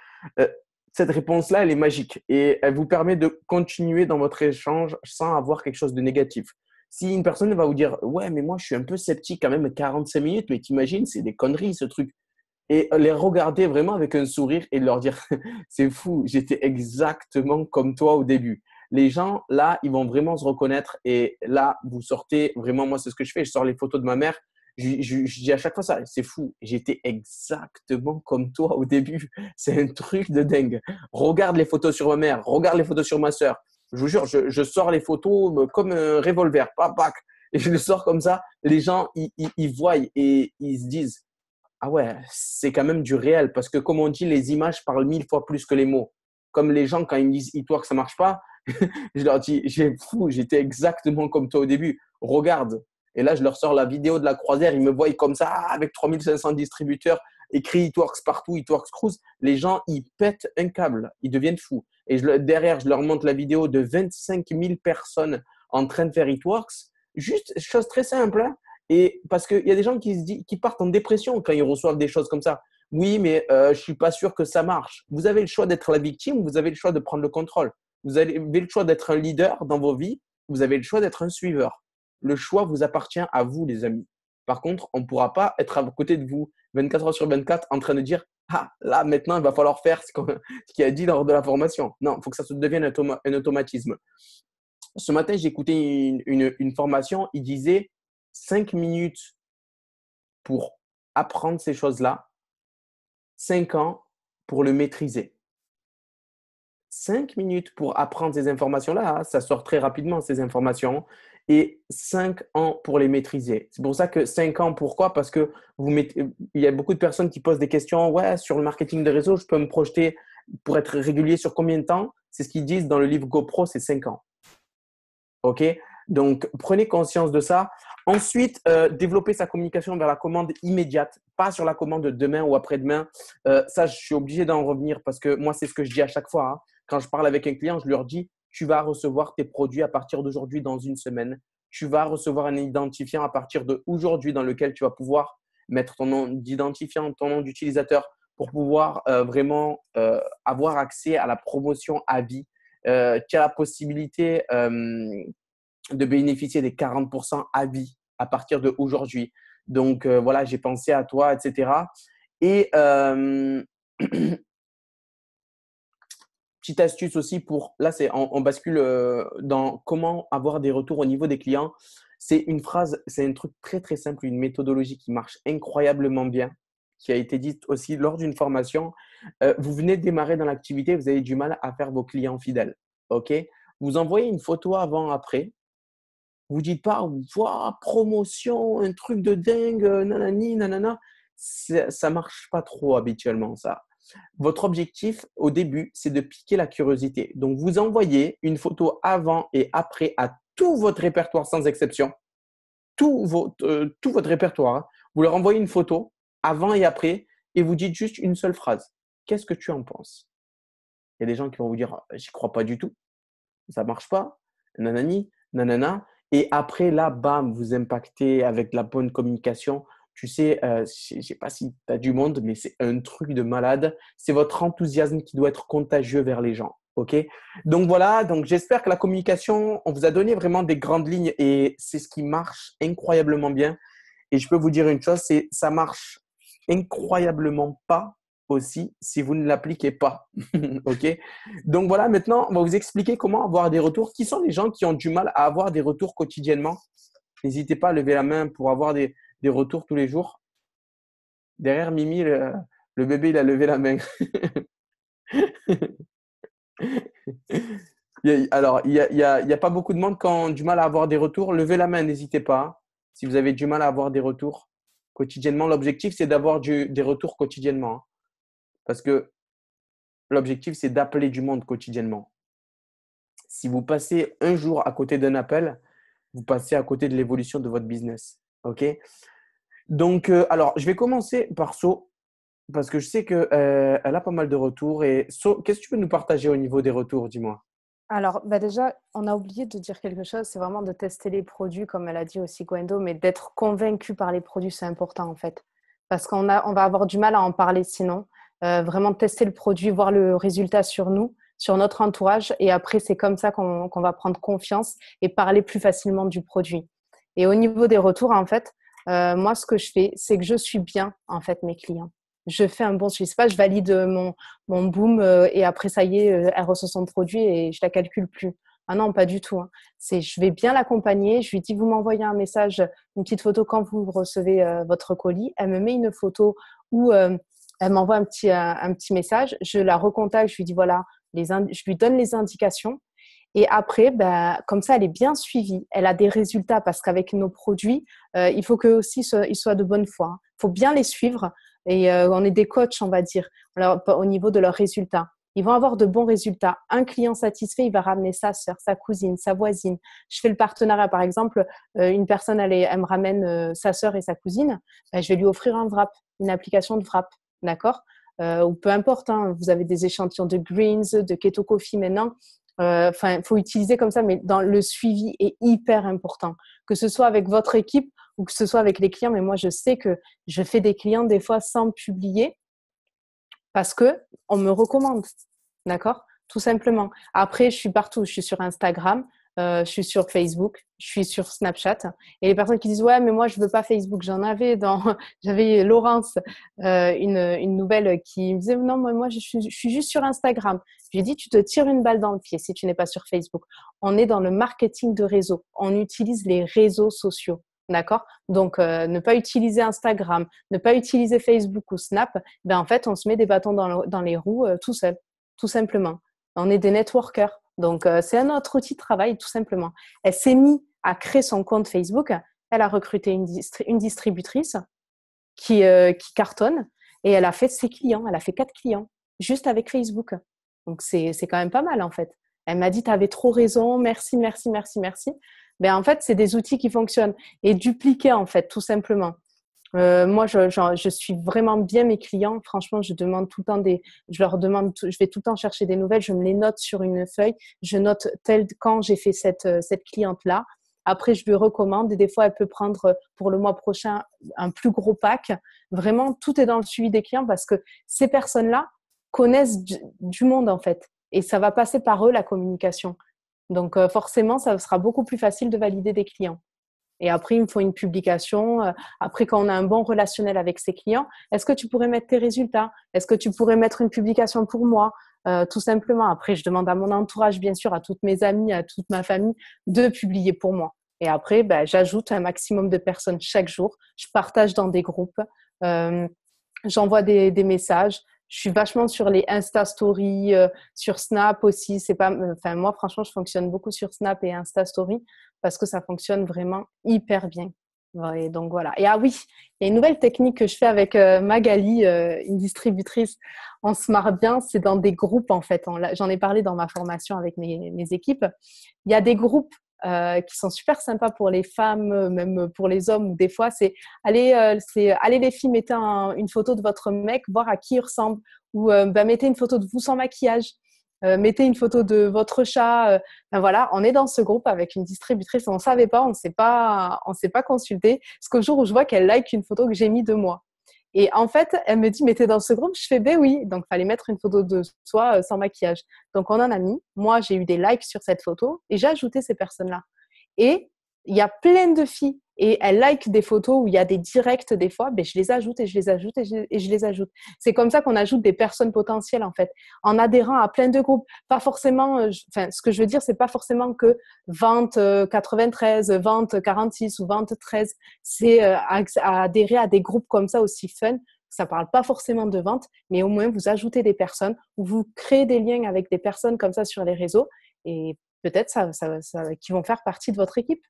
cette réponse-là, elle est magique et elle vous permet de continuer dans votre échange sans avoir quelque chose de négatif. Si une personne va vous dire « Ouais, mais moi, je suis un peu sceptique quand même 45 minutes, mais t'imagines, c'est des conneries ce truc. » Et les regarder vraiment avec un sourire et leur dire « C'est fou, j'étais exactement comme toi au début. » Les gens, là, ils vont vraiment se reconnaître et là, vous sortez vraiment, moi, c'est ce que je fais, je sors les photos de ma mère. Je dis à chaque fois ça, c'est fou, j'étais exactement comme toi au début. C'est un truc de dingue. Regarde les photos sur ma mère, regarde les photos sur ma sœur. Je vous jure, je sors les photos comme un revolver, pac, pac, et je les sors comme ça. Les gens, ils voient et ils se disent ah ouais, c'est quand même du réel parce que comme on dit, les images parlent 1000 fois plus que les mots. Comme les gens, quand ils me disent e-talk, ça marche pas, je leur dis, j'ai fou, j'étais exactement comme toi au début. Regarde. Et là, je leur sors la vidéo de la croisière. Ils me voient comme ça, avec 3500 distributeurs, écrit e-talks partout, e-talks cruise. Les gens, ils pètent un câble. Ils deviennent fous. Et derrière, je leur montre la vidéo de 25 000 personnes en train de faire e-talks. Juste, chose très simple. Hein. Et parce qu'il y a des gens qui partent en dépression quand ils reçoivent des choses comme ça. Oui, mais je ne suis pas sûr que ça marche. Vous avez le choix d'être la victime ou vous avez le choix de prendre le contrôle. Vous avez le choix d'être un leader dans vos vies. Vous avez le choix d'être un suiveur. Le choix vous appartient à vous, les amis. Par contre, on ne pourra pas être à côté de vous 24 heures sur 24 en train de dire ah, là, maintenant, il va falloir faire ce qu'il a dit lors de la formation. Non, il faut que ça se devienne un automatisme. Ce matin, j'ai écouté une formation. Il disait 5 minutes pour apprendre ces choses-là, 5 ans pour le maîtriser. 5 minutes pour apprendre ces informations-là, hein, ça sort très rapidement, ces informations, et 5 ans pour les maîtriser. C'est pour ça que 5 ans, pourquoi? Parce que il y a beaucoup de personnes qui posent des questions. Ouais, sur le marketing de réseau, je peux me projeter pour être régulier sur combien de temps? C'est ce qu'ils disent dans le livre GoPro, c'est 5 ans. OK? Donc, prenez conscience de ça. Ensuite, développer sa communication vers la commande immédiate, pas sur la commande de demain ou après-demain. Ça, je suis obligé d'en revenir parce que moi, c'est ce que je dis à chaque fois, hein. Quand je parle avec un client, je leur dis, tu vas recevoir tes produits à partir d'aujourd'hui dans une semaine. Tu vas recevoir un identifiant à partir d'aujourd'hui dans lequel tu vas pouvoir mettre ton nom d'identifiant, ton nom d'utilisateur pour pouvoir vraiment avoir accès à la promotion à vie. Tu as la possibilité de bénéficier des 40% à vie à partir d'aujourd'hui. Donc, voilà, j'ai pensé à toi, etc. Et petite astuce aussi pour, là, on bascule dans comment avoir des retours au niveau des clients. C'est une phrase, c'est un truc très, très simple, une méthodologie qui marche incroyablement bien, qui a été dite aussi lors d'une formation. Vous venez de démarrer dans l'activité, vous avez du mal à faire vos clients fidèles. OK? Vous envoyez une photo avant-après. Vous dites pas, wow, promotion, un truc de dingue, nanani, nanana. Ça marche pas trop habituellement, ça. Votre objectif au début, c'est de piquer la curiosité. Donc, vous envoyez une photo avant et après à tout votre répertoire sans exception. Tout votre répertoire, hein. Vous leur envoyez une photo avant et après et vous dites juste une seule phrase. Qu'est-ce que tu en penses? Il y a des gens qui vont vous dire, j'y crois pas du tout. Ça marche pas. Nanani, nanana. Et après, là, bam, vous impactez avec la bonne communication. Tu sais, je ne sais pas si tu as du monde, mais c'est un truc de malade. C'est votre enthousiasme qui doit être contagieux vers les gens. OK? Donc voilà, donc j'espère que la communication, on vous a donné vraiment des grandes lignes et c'est ce qui marche incroyablement bien. Et je peux vous dire une chose, c'est ça marche incroyablement pas aussi si vous ne l'appliquez pas. OK? Donc voilà, maintenant, on va vous expliquer comment avoir des retours. Qui sont les gens qui ont du mal à avoir des retours quotidiennement? N'hésitez pas à lever la main pour avoir des retours tous les jours. Derrière Mimi, le bébé, il a levé la main. Alors, il y a pas beaucoup de monde qui ont du mal à avoir des retours. Levez la main, n'hésitez pas. Si vous avez du mal à avoir des retours quotidiennement, l'objectif, c'est d'avoir des retours quotidiennement, hein. Parce que l'objectif, c'est d'appeler du monde quotidiennement. Si vous passez un jour à côté d'un appel, vous passez à côté de l'évolution de votre business. OK? Donc, alors, je vais commencer par So, parce que je sais qu'elle a pas mal de retours. Et So, qu'est-ce que tu peux nous partager au niveau des retours, dis-moi? Alors, bah déjà, on a oublié de dire quelque chose, c'est vraiment de tester les produits, comme elle a dit aussi Gwendo, mais d'être convaincu par les produits, c'est important en fait. Parce on va avoir du mal à en parler sinon. Vraiment tester le produit, voir le résultat sur nous, sur notre entourage. Et après, c'est comme ça qu'on va prendre confiance et parler plus facilement du produit. Et au niveau des retours, en fait, moi, ce que je fais, c'est que je suis bien, en fait, mes clients. Je fais un bon suivi. C'est pas je valide mon boom et après, ça y est, elle reçoit son produit et je la calcule plus. Ah non, pas du tout, hein. C'est je vais bien l'accompagner. Je lui dis, vous m'envoyez un message, une petite photo quand vous recevez votre colis. Elle me met une photo où elle m'envoie un petit message. Je la recontacte. Je lui dis, voilà, je lui donne les indications. Et après, ben, comme ça, elle est bien suivie. Elle a des résultats parce qu'avec nos produits, il faut qu'eux aussi ils soient de bonne foi, hein. Il faut bien les suivre et on est des coachs, on va dire, alors, au niveau de leurs résultats. Ils vont avoir de bons résultats. Un client satisfait, il va ramener sa sœur, sa cousine, sa voisine. Je fais le partenariat, par exemple, une personne, elle me ramène sa sœur et sa cousine. Ben, je vais lui offrir un wrap, une application de wrap, d'accord? Ou peu importe, hein, vous avez des échantillons de greens, de keto coffee maintenant. Enfin, il faut utiliser comme ça, mais dans le suivi est hyper important. Que ce soit avec votre équipe ou que ce soit avec les clients. Mais moi, je sais que je fais des clients des fois sans publier Parce qu'on me recommande. D'accord? Tout simplement. Après, je suis partout. Je suis sur Instagram, je suis sur Facebook, je suis sur Snapchat. Et les personnes qui disent, ouais, mais moi, je veux pas Facebook. J'avais Laurence, une nouvelle qui me disait, non, moi, je suis juste sur Instagram. Je lui ai dit, tu te tires une balle dans le pied si tu n'es pas sur Facebook. On est dans le marketing de réseau. On utilise les réseaux sociaux. D'accord? Donc, ne pas utiliser Instagram, ne pas utiliser Facebook ou Snap, ben, en fait, on se met des bâtons dans les roues tout seul, tout simplement. On est des networkers. Donc, c'est un autre outil de travail, tout simplement. Elle s'est mise à créer son compte Facebook. Elle a recruté une distributrice qui cartonne et elle a fait ses clients. Elle a fait 4 clients juste avec Facebook. Donc, c'est quand même pas mal, en fait. Elle m'a dit, tu avais trop raison, merci, merci, merci, merci. Ben, en fait, c'est des outils qui fonctionnent et dupliquer, en fait, tout simplement. Moi, je suis vraiment bien mes clients. Franchement, je leur demande, je vais tout le temps chercher des nouvelles. Je me les note sur une feuille. Je note quand j'ai fait cette cliente-là. Après, je lui recommande et des fois, elle peut prendre pour le mois prochain un plus gros pack. Vraiment, tout est dans le suivi des clients parce que ces personnes-là connaissent du monde, en fait. Et ça va passer par eux, la communication. Donc, forcément, ça sera beaucoup plus facile de valider des clients. Et après, il me faut une publication. Après, quand on a un bon relationnel avec ses clients, est-ce que tu pourrais mettre tes résultats? Est-ce que tu pourrais mettre une publication pour moi? Tout simplement. Après, je demande à mon entourage, bien sûr, à toutes mes amies, à toute ma famille, de publier pour moi. Et après, j'ajoute un maximum de personnes chaque jour. Je partage dans des groupes. J'envoie des messages. Je suis vachement sur les Insta Stories, sur Snap aussi. Moi, franchement, je fonctionne beaucoup sur Snap et Insta Stories parce que ça fonctionne vraiment hyper bien. Et donc, voilà. Et ah oui, il y a une nouvelle technique que je fais avec Magali, une distributrice. On se marre bien, c'est dans des groupes, en fait. J'en ai parlé dans ma formation avec mes équipes. Il y a des groupes qui sont super sympas pour les femmes, même pour les hommes. Ou des fois, allez les filles, mettez une photo de votre mec, voir à qui il ressemble. Ou mettez une photo de vous sans maquillage. Mettez une photo de votre chat. Voilà, on est dans ce groupe avec une distributrice. On ne savait pas, on ne s'est pas consulté. Jusqu'au jour où je vois qu'elle like une photo que j'ai mis de moi. Et en fait, elle me dit, mais t'es dans ce groupe? Je fais, ben oui. Donc, il fallait mettre une photo de soi sans maquillage. Donc, on en a mis. Moi, j'ai eu des likes sur cette photo et j'ai ajouté ces personnes-là. Et il y a plein de filles et elles like des photos où il y a des directs des fois, je les ajoute et je les ajoute et je les ajoute. C'est comme ça qu'on ajoute des personnes potentielles, en fait, en adhérant à plein de groupes. Pas forcément, ce que je veux dire, c'est pas forcément que vente 93, vente 46 ou vente 13. C'est adhérer à des groupes comme ça aussi fun. Ça parle pas forcément de vente, mais au moins vous ajoutez des personnes ou vous créez des liens avec des personnes comme ça sur les réseaux et peut-être qui vont faire partie de votre équipe.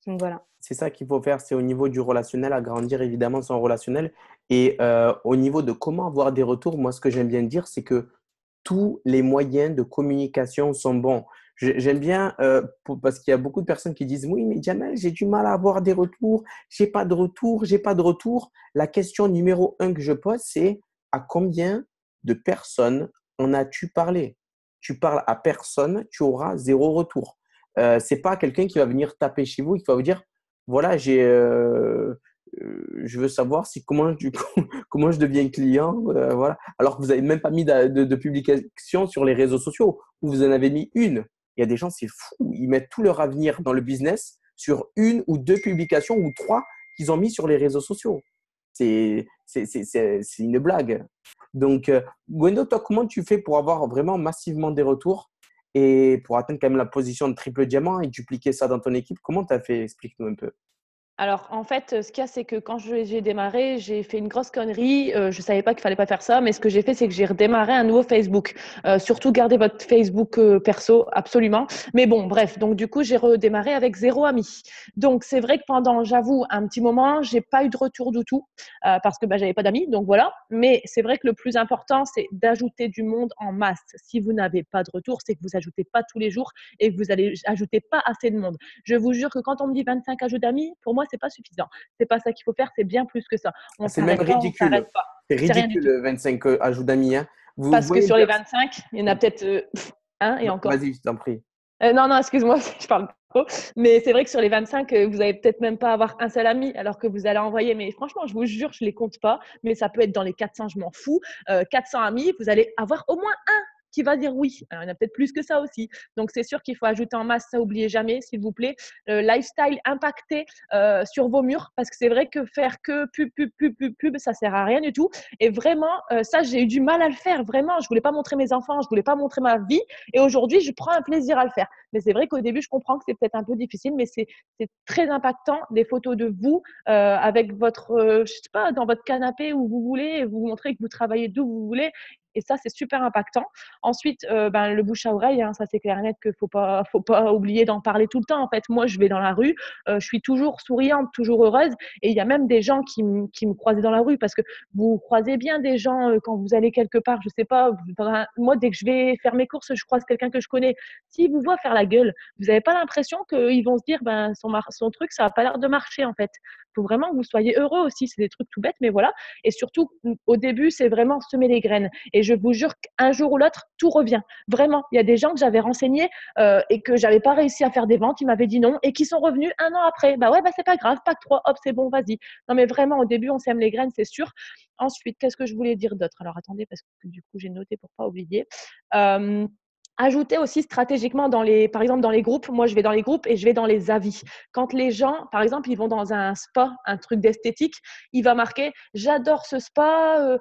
Donc, voilà. C'est ça qu'il faut faire, c'est au niveau du relationnel, agrandir évidemment son relationnel. Et au niveau de comment avoir des retours, moi, ce que j'aime bien dire, c'est que tous les moyens de communication sont bons. J'aime bien, parce qu'il y a beaucoup de personnes qui disent « Oui, mais Jamel, j'ai du mal à avoir des retours, j'ai pas de retour, j'ai pas de retour. » La question numéro 1 que je pose, c'est à combien de personnes en as-tu parlé? Tu parles à personne, tu auras 0 retour. C'est pas quelqu'un qui va venir taper chez vous, qui va vous dire voilà, je veux savoir comment je deviens client, voilà. Alors que vous n'avez même pas mis de publication sur les réseaux sociaux, ou vous en avez mis une. Il y a des gens, c'est fou, ils mettent tout leur avenir dans le business sur 1 ou 2 publications ou 3 qu'ils ont mis sur les réseaux sociaux. C'est une blague. Donc, Gwendo, toi, comment tu fais pour avoir vraiment massivement des retours et pour atteindre quand même la position de triple diamant et dupliquer ça dans ton équipe? Comment tu as fait? Explique-nous un peu. Alors, en fait, ce qu'il y a, c'est que quand j'ai démarré, j'ai fait une grosse connerie. Je ne savais pas qu'il fallait pas faire ça, mais ce que j'ai fait, c'est que j'ai redémarré un nouveau Facebook. Surtout, gardez votre Facebook perso, absolument. Mais bon, bref. Donc, du coup, j'ai redémarré avec 0 ami. Donc, c'est vrai que pendant, j'avoue, un petit moment, j'ai pas eu de retour du tout parce que j'avais pas d'amis. Donc, voilà. Mais c'est vrai que le plus important, c'est d'ajouter du monde en masse. Si vous n'avez pas de retour, c'est que vous ajoutez pas tous les jours et que vous allez ajouter pas assez de monde. Je vous jure que quand on me dit 25 ajouts d'amis, pour moi, c'est pas suffisant. C'est pas ça qu'il faut faire, c'est bien plus que ça. C'est même ridicule. On s'arrête pas. C'est ridicule, 25 ajouts d'amis. Hein. Parce que sur les 25, il y en a peut-être un et encore. Vas-y, je t'en prie. Non, excuse-moi, je parle Mais c'est vrai que sur les 25, vous allez peut-être même pas avoir un seul ami alors que vous allez envoyer. Mais franchement, je vous jure, je les compte pas. Mais ça peut être dans les 400, je m'en fous. 400 amis, vous allez avoir au moins un qui va dire oui. Alors, il y en a peut-être plus que ça aussi. Donc, c'est sûr qu'il faut ajouter en masse, ça, n'oubliez jamais, s'il vous plaît. Lifestyle impacté sur vos murs, parce que c'est vrai que faire que pub, ça sert à rien du tout. Et vraiment, ça, j'ai eu du mal à le faire. Vraiment, je voulais pas montrer mes enfants, je voulais pas montrer ma vie. Et aujourd'hui, je prends un plaisir à le faire. Mais c'est vrai qu'au début, je comprends que c'est peut-être un peu difficile, mais c'est très impactant, des photos de vous avec votre, je sais pas, dans votre canapé où vous voulez, et vous montrez que vous travaillez d'où vous voulez. Et ça, c'est super impactant. Ensuite, le bouche à oreille, hein, ça c'est clair et net qu'il faut pas oublier d'en parler tout le temps. En fait, moi, je vais dans la rue, je suis toujours souriante, toujours heureuse. Et il y a même des gens qui me croisaient dans la rue parce que vous croisez bien des gens quand vous allez quelque part, je sais pas. Moi, dès que je vais faire mes courses, je croise quelqu'un que je connais. S'ils vous voient faire la gueule, vous n'avez pas l'impression qu'ils vont se dire, ben, son truc, ça n'a pas l'air de marcher en fait. Il faut vraiment que vous soyez heureux aussi. C'est des trucs tout bêtes, mais voilà. Et surtout, au début, c'est vraiment semer les graines. Et je vous jure qu'un jour ou l'autre, tout revient. Vraiment, il y a des gens que j'avais renseignés et que j'avais pas réussi à faire des ventes, ils m'avaient dit non et qui sont revenus un an après. Bah ouais, bah c'est pas grave, pas que 3, hop, c'est bon, vas-y. Non mais vraiment, au début, on sème les graines, c'est sûr. Ensuite, qu'est-ce que je voulais dire d'autre? Alors attendez, parce que du coup, j'ai noté pour pas oublier. Euh, Ajouter aussi stratégiquement par exemple dans les groupes, moi je vais dans les groupes et je vais dans les avis. Quand les gens, par exemple, ils vont dans un spa, un truc d'esthétique, il va marquer j'adore ce spa,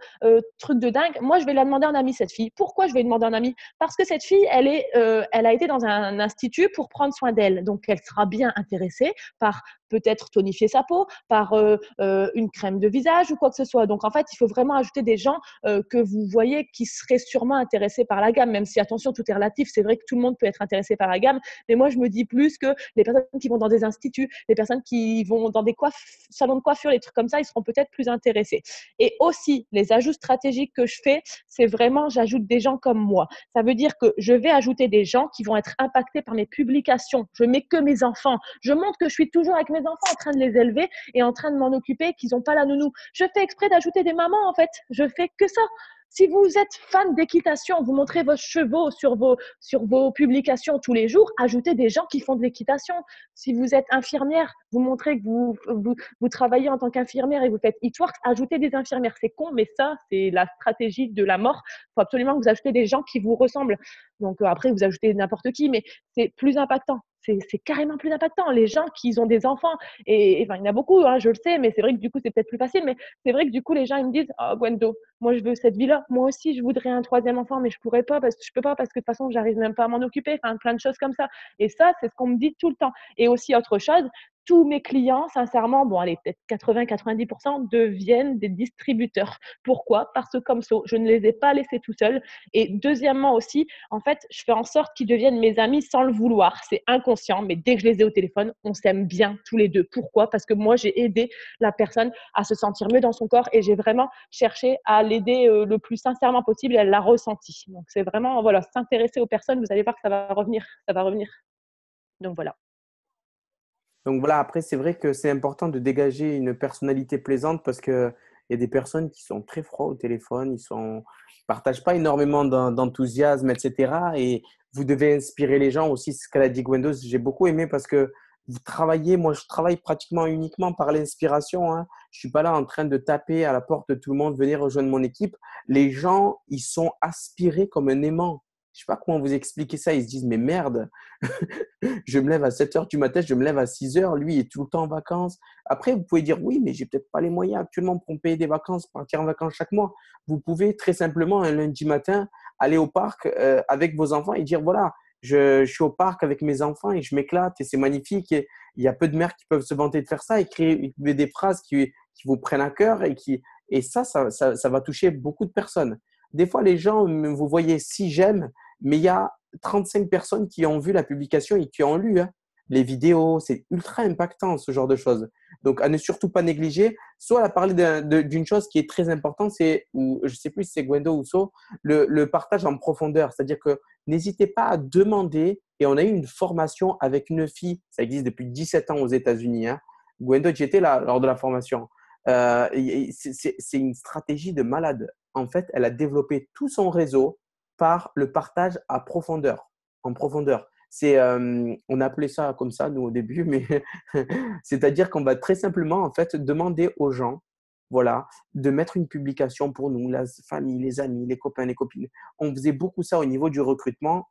truc de dingue. Moi je vais la demander un ami cette fille. Pourquoi je vais demander un ami? Parce que cette fille, elle a été dans un institut pour prendre soin d'elle, donc elle sera bien intéressée par peut-être tonifier sa peau, par une crème de visage ou quoi que ce soit. Donc en fait, il faut vraiment ajouter des gens que vous voyez qui seraient sûrement intéressés par la gamme, même si attention, tout est relatif. C'est vrai que tout le monde peut être intéressé par la gamme, mais moi je me dis plus que les personnes qui vont dans des instituts, les personnes qui vont dans des salons de coiffure, les trucs comme ça, ils seront peut-être plus intéressés. Et aussi, les ajouts stratégiques que je fais, c'est vraiment, j'ajoute des gens comme moi. Ça veut dire que je vais ajouter des gens qui vont être impactés par mes publications. Je mets que mes enfants. Je montre que je suis toujours avec mes enfants en train de les élever et en train de m'en occuper, qu'ils n'ont pas la nounou. Je fais exprès d'ajouter des mamans, en fait. Je fais que ça. Si vous êtes fan d'équitation, vous montrez vos chevaux sur vos publications tous les jours, ajoutez des gens qui font de l'équitation. Si vous êtes infirmière, vous montrez que vous travaillez en tant qu'infirmière et vous faites e-work, ajoutez des infirmières. C'est con, mais ça, c'est la stratégie de la mort. Il faut absolument que vous ajoutez des gens qui vous ressemblent. Donc après, vous ajoutez n'importe qui, mais c'est plus impactant. C'est carrément plus impactant. Les gens qui ont des enfants, et enfin, il y en a beaucoup, hein, je le sais, mais c'est vrai que du coup, c'est peut-être plus facile. Mais c'est vrai que du coup, les gens ils me disent oh, Gwendo, moi, je veux cette vie-là. Moi aussi, je voudrais un troisième enfant, mais je pourrais pas parce que je peux pas parce que de toute façon, j'arrive même pas à m'en occuper. Enfin, plein de choses comme ça. Et ça, c'est ce qu'on me dit tout le temps. Et aussi, autre chose, tous mes clients, sincèrement, bon, allez, peut-être 80-90% deviennent des distributeurs. Pourquoi? Parce que comme ça, je ne les ai pas laissés tout seuls. Et deuxièmement aussi, en fait, je fais en sorte qu'ils deviennent mes amis sans le vouloir. C'est inconscient, mais dès que je les ai au téléphone, on s'aime bien tous les deux. Pourquoi? Parce que moi, j'ai aidé la personne à se sentir mieux dans son corps et j'ai vraiment cherché à l'aider le plus sincèrement possible et elle l'a ressenti. Donc, c'est vraiment, voilà, s'intéresser aux personnes, vous allez voir que ça va revenir. Ça va revenir. Donc, voilà. Donc voilà, après, c'est vrai que c'est important de dégager une personnalité plaisante parce qu'il y a des personnes qui sont très froides au téléphone, partagent pas énormément d'enthousiasme, etc. Et vous devez inspirer les gens aussi. Ce qu'elle a dit Gwendos, j'ai beaucoup aimé parce que vous travaillez, moi je travaille pratiquement uniquement par l'inspiration. Hein. Je suis pas là en train de taper à la porte de tout le monde, venir rejoindre mon équipe. Les gens, ils sont aspirés comme un aimant. Je sais pas comment vous expliquer ça. Ils se disent, mais merde, je me lève à 7 heures du matin, je me lève à 6 heures, lui il est tout le temps en vacances. Après, vous pouvez dire oui, mais j'ai peut-être pas les moyens actuellement pour me payer des vacances, partir en vacances chaque mois. Vous pouvez très simplement un lundi matin aller au parc avec vos enfants et dire voilà, je suis au parc avec mes enfants et je m'éclate et c'est magnifique. Et il y a peu de mères qui peuvent se vanter de faire ça, écrire des phrases qui vous prennent à cœur et ça va toucher beaucoup de personnes. Des fois, les gens, vous voyez, si j'aime, mais il y a 35 personnes qui ont vu la publication et qui ont lu hein, les vidéos. C'est ultra impactant, ce genre de choses. Donc, à ne surtout pas négliger. Soit elle a parlé d'une chose qui est très importante, ou je ne sais plus si c'est Gwendo ou So, le partage en profondeur. C'est-à-dire que n'hésitez pas à demander. Et on a eu une formation avec une fille, ça existe depuis 17 ans aux États-Unis. Hein. Gwendo, j'étais là lors de la formation. C'est une stratégie de malade. En fait, elle a développé tout son réseau par le partage en profondeur. On appelait ça comme ça, nous, au début, mais c'est-à-dire qu'on va très simplement, en fait, demander aux gens, voilà, de mettre une publication pour nous, la famille, les amis, les copains, les copines. On faisait beaucoup ça au niveau du recrutement.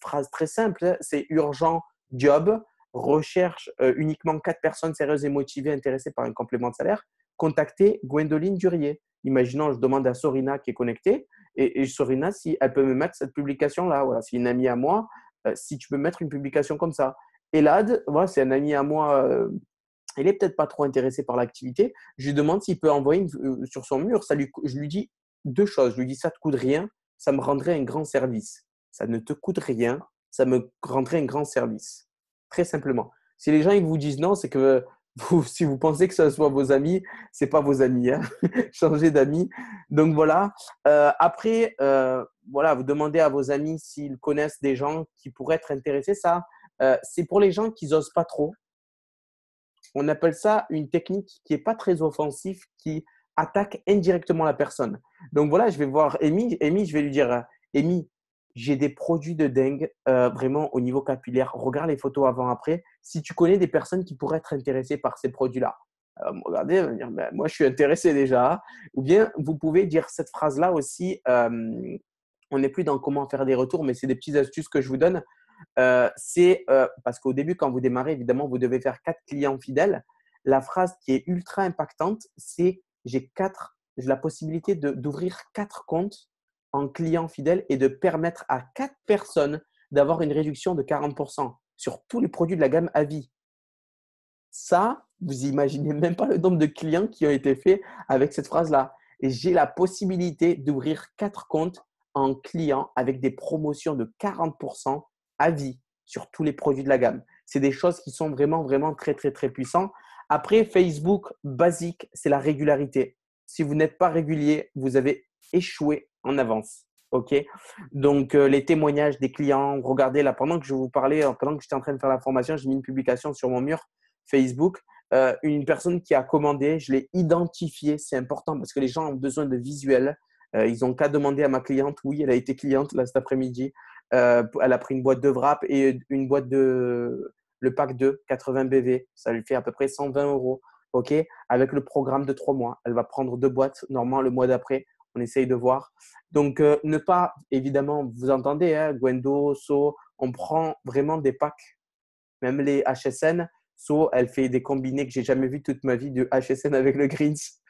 Phrase très simple, hein, c'est urgent, job, recherche uniquement 4 personnes sérieuses et motivées intéressées par un complément de salaire. Contactez Gwendoline Durier. Imaginons, je demande à Sorina qui est connectée et Sorina, si elle peut me mettre cette publication-là. Voilà, c'est une amie à moi. Si tu peux mettre une publication comme ça. Elad, voilà, c'est un ami à moi. Il est peut-être pas trop intéressé par l'activité. Je lui demande s'il peut envoyer sur son mur. Je lui dis 2 choses. Je lui dis ça te coûte rien, ça me rendrait un grand service. Ça ne te coûte rien, ça me rendrait un grand service. Très simplement. Si les gens ils vous disent non, c'est que si vous pensez que ce soit vos amis, c'est pas vos amis. Hein. Changez d'amis. Donc voilà. Après, voilà, vous demandez à vos amis s'ils connaissent des gens qui pourraient être intéressés. Ça, c'est pour les gens qui n'osent pas trop. On appelle ça une technique qui n'est pas très offensive, qui attaque indirectement la personne. Donc voilà, je vais voir Amy. Amy, je vais lui dire, Amy, j'ai des produits de dingue, vraiment au niveau capillaire. Regarde les photos avant-après. Si tu connais des personnes qui pourraient être intéressées par ces produits-là, regardez, elle va me dire, ben, moi, je suis intéressé déjà. Ou bien, vous pouvez dire cette phrase-là aussi. On n'est plus dans comment faire des retours, mais c'est des petites astuces que je vous donne. Parce qu'au début, quand vous démarrez, évidemment, vous devez faire 4 clients fidèles. La phrase qui est ultra impactante, c'est j'ai la possibilité d'ouvrir 4 comptes en clients fidèles et de permettre à 4 personnes d'avoir une réduction de 40% sur tous les produits de la gamme à vie. Ça, vous imaginez même pas le nombre de clients qui ont été faits avec cette phrase-là. Et j'ai la possibilité d'ouvrir 4 comptes en clients avec des promotions de 40% à vie sur tous les produits de la gamme. C'est des choses qui sont vraiment, vraiment très, très, très puissantes. Après, Facebook, basique, c'est la régularité. Si vous n'êtes pas régulier, vous avez échoué en avance. OK? Donc, les témoignages des clients, regardez là, pendant que je vous parlais, pendant que j'étais en train de faire la formation, j'ai mis une publication sur mon mur Facebook. Une personne qui a commandé, je l'ai identifiée. C'est important parce que les gens ont besoin de visuels. Ils n'ont qu'à demander à ma cliente. Oui, elle a été cliente là, cet après-midi. Elle a pris une boîte de wrap et une boîte le pack de 80 BV. Ça lui fait à peu près 120 €. OK? Avec le programme de 3 mois. Elle va prendre 2 boîtes. Normalement, le mois d'après, on essaye de voir. Donc, ne pas, évidemment, vous entendez, hein, Gwendo, So, on prend vraiment des packs. Même les HSN, So, elle fait des combinés que j'ai jamais vu toute ma vie de HSN avec le Greens.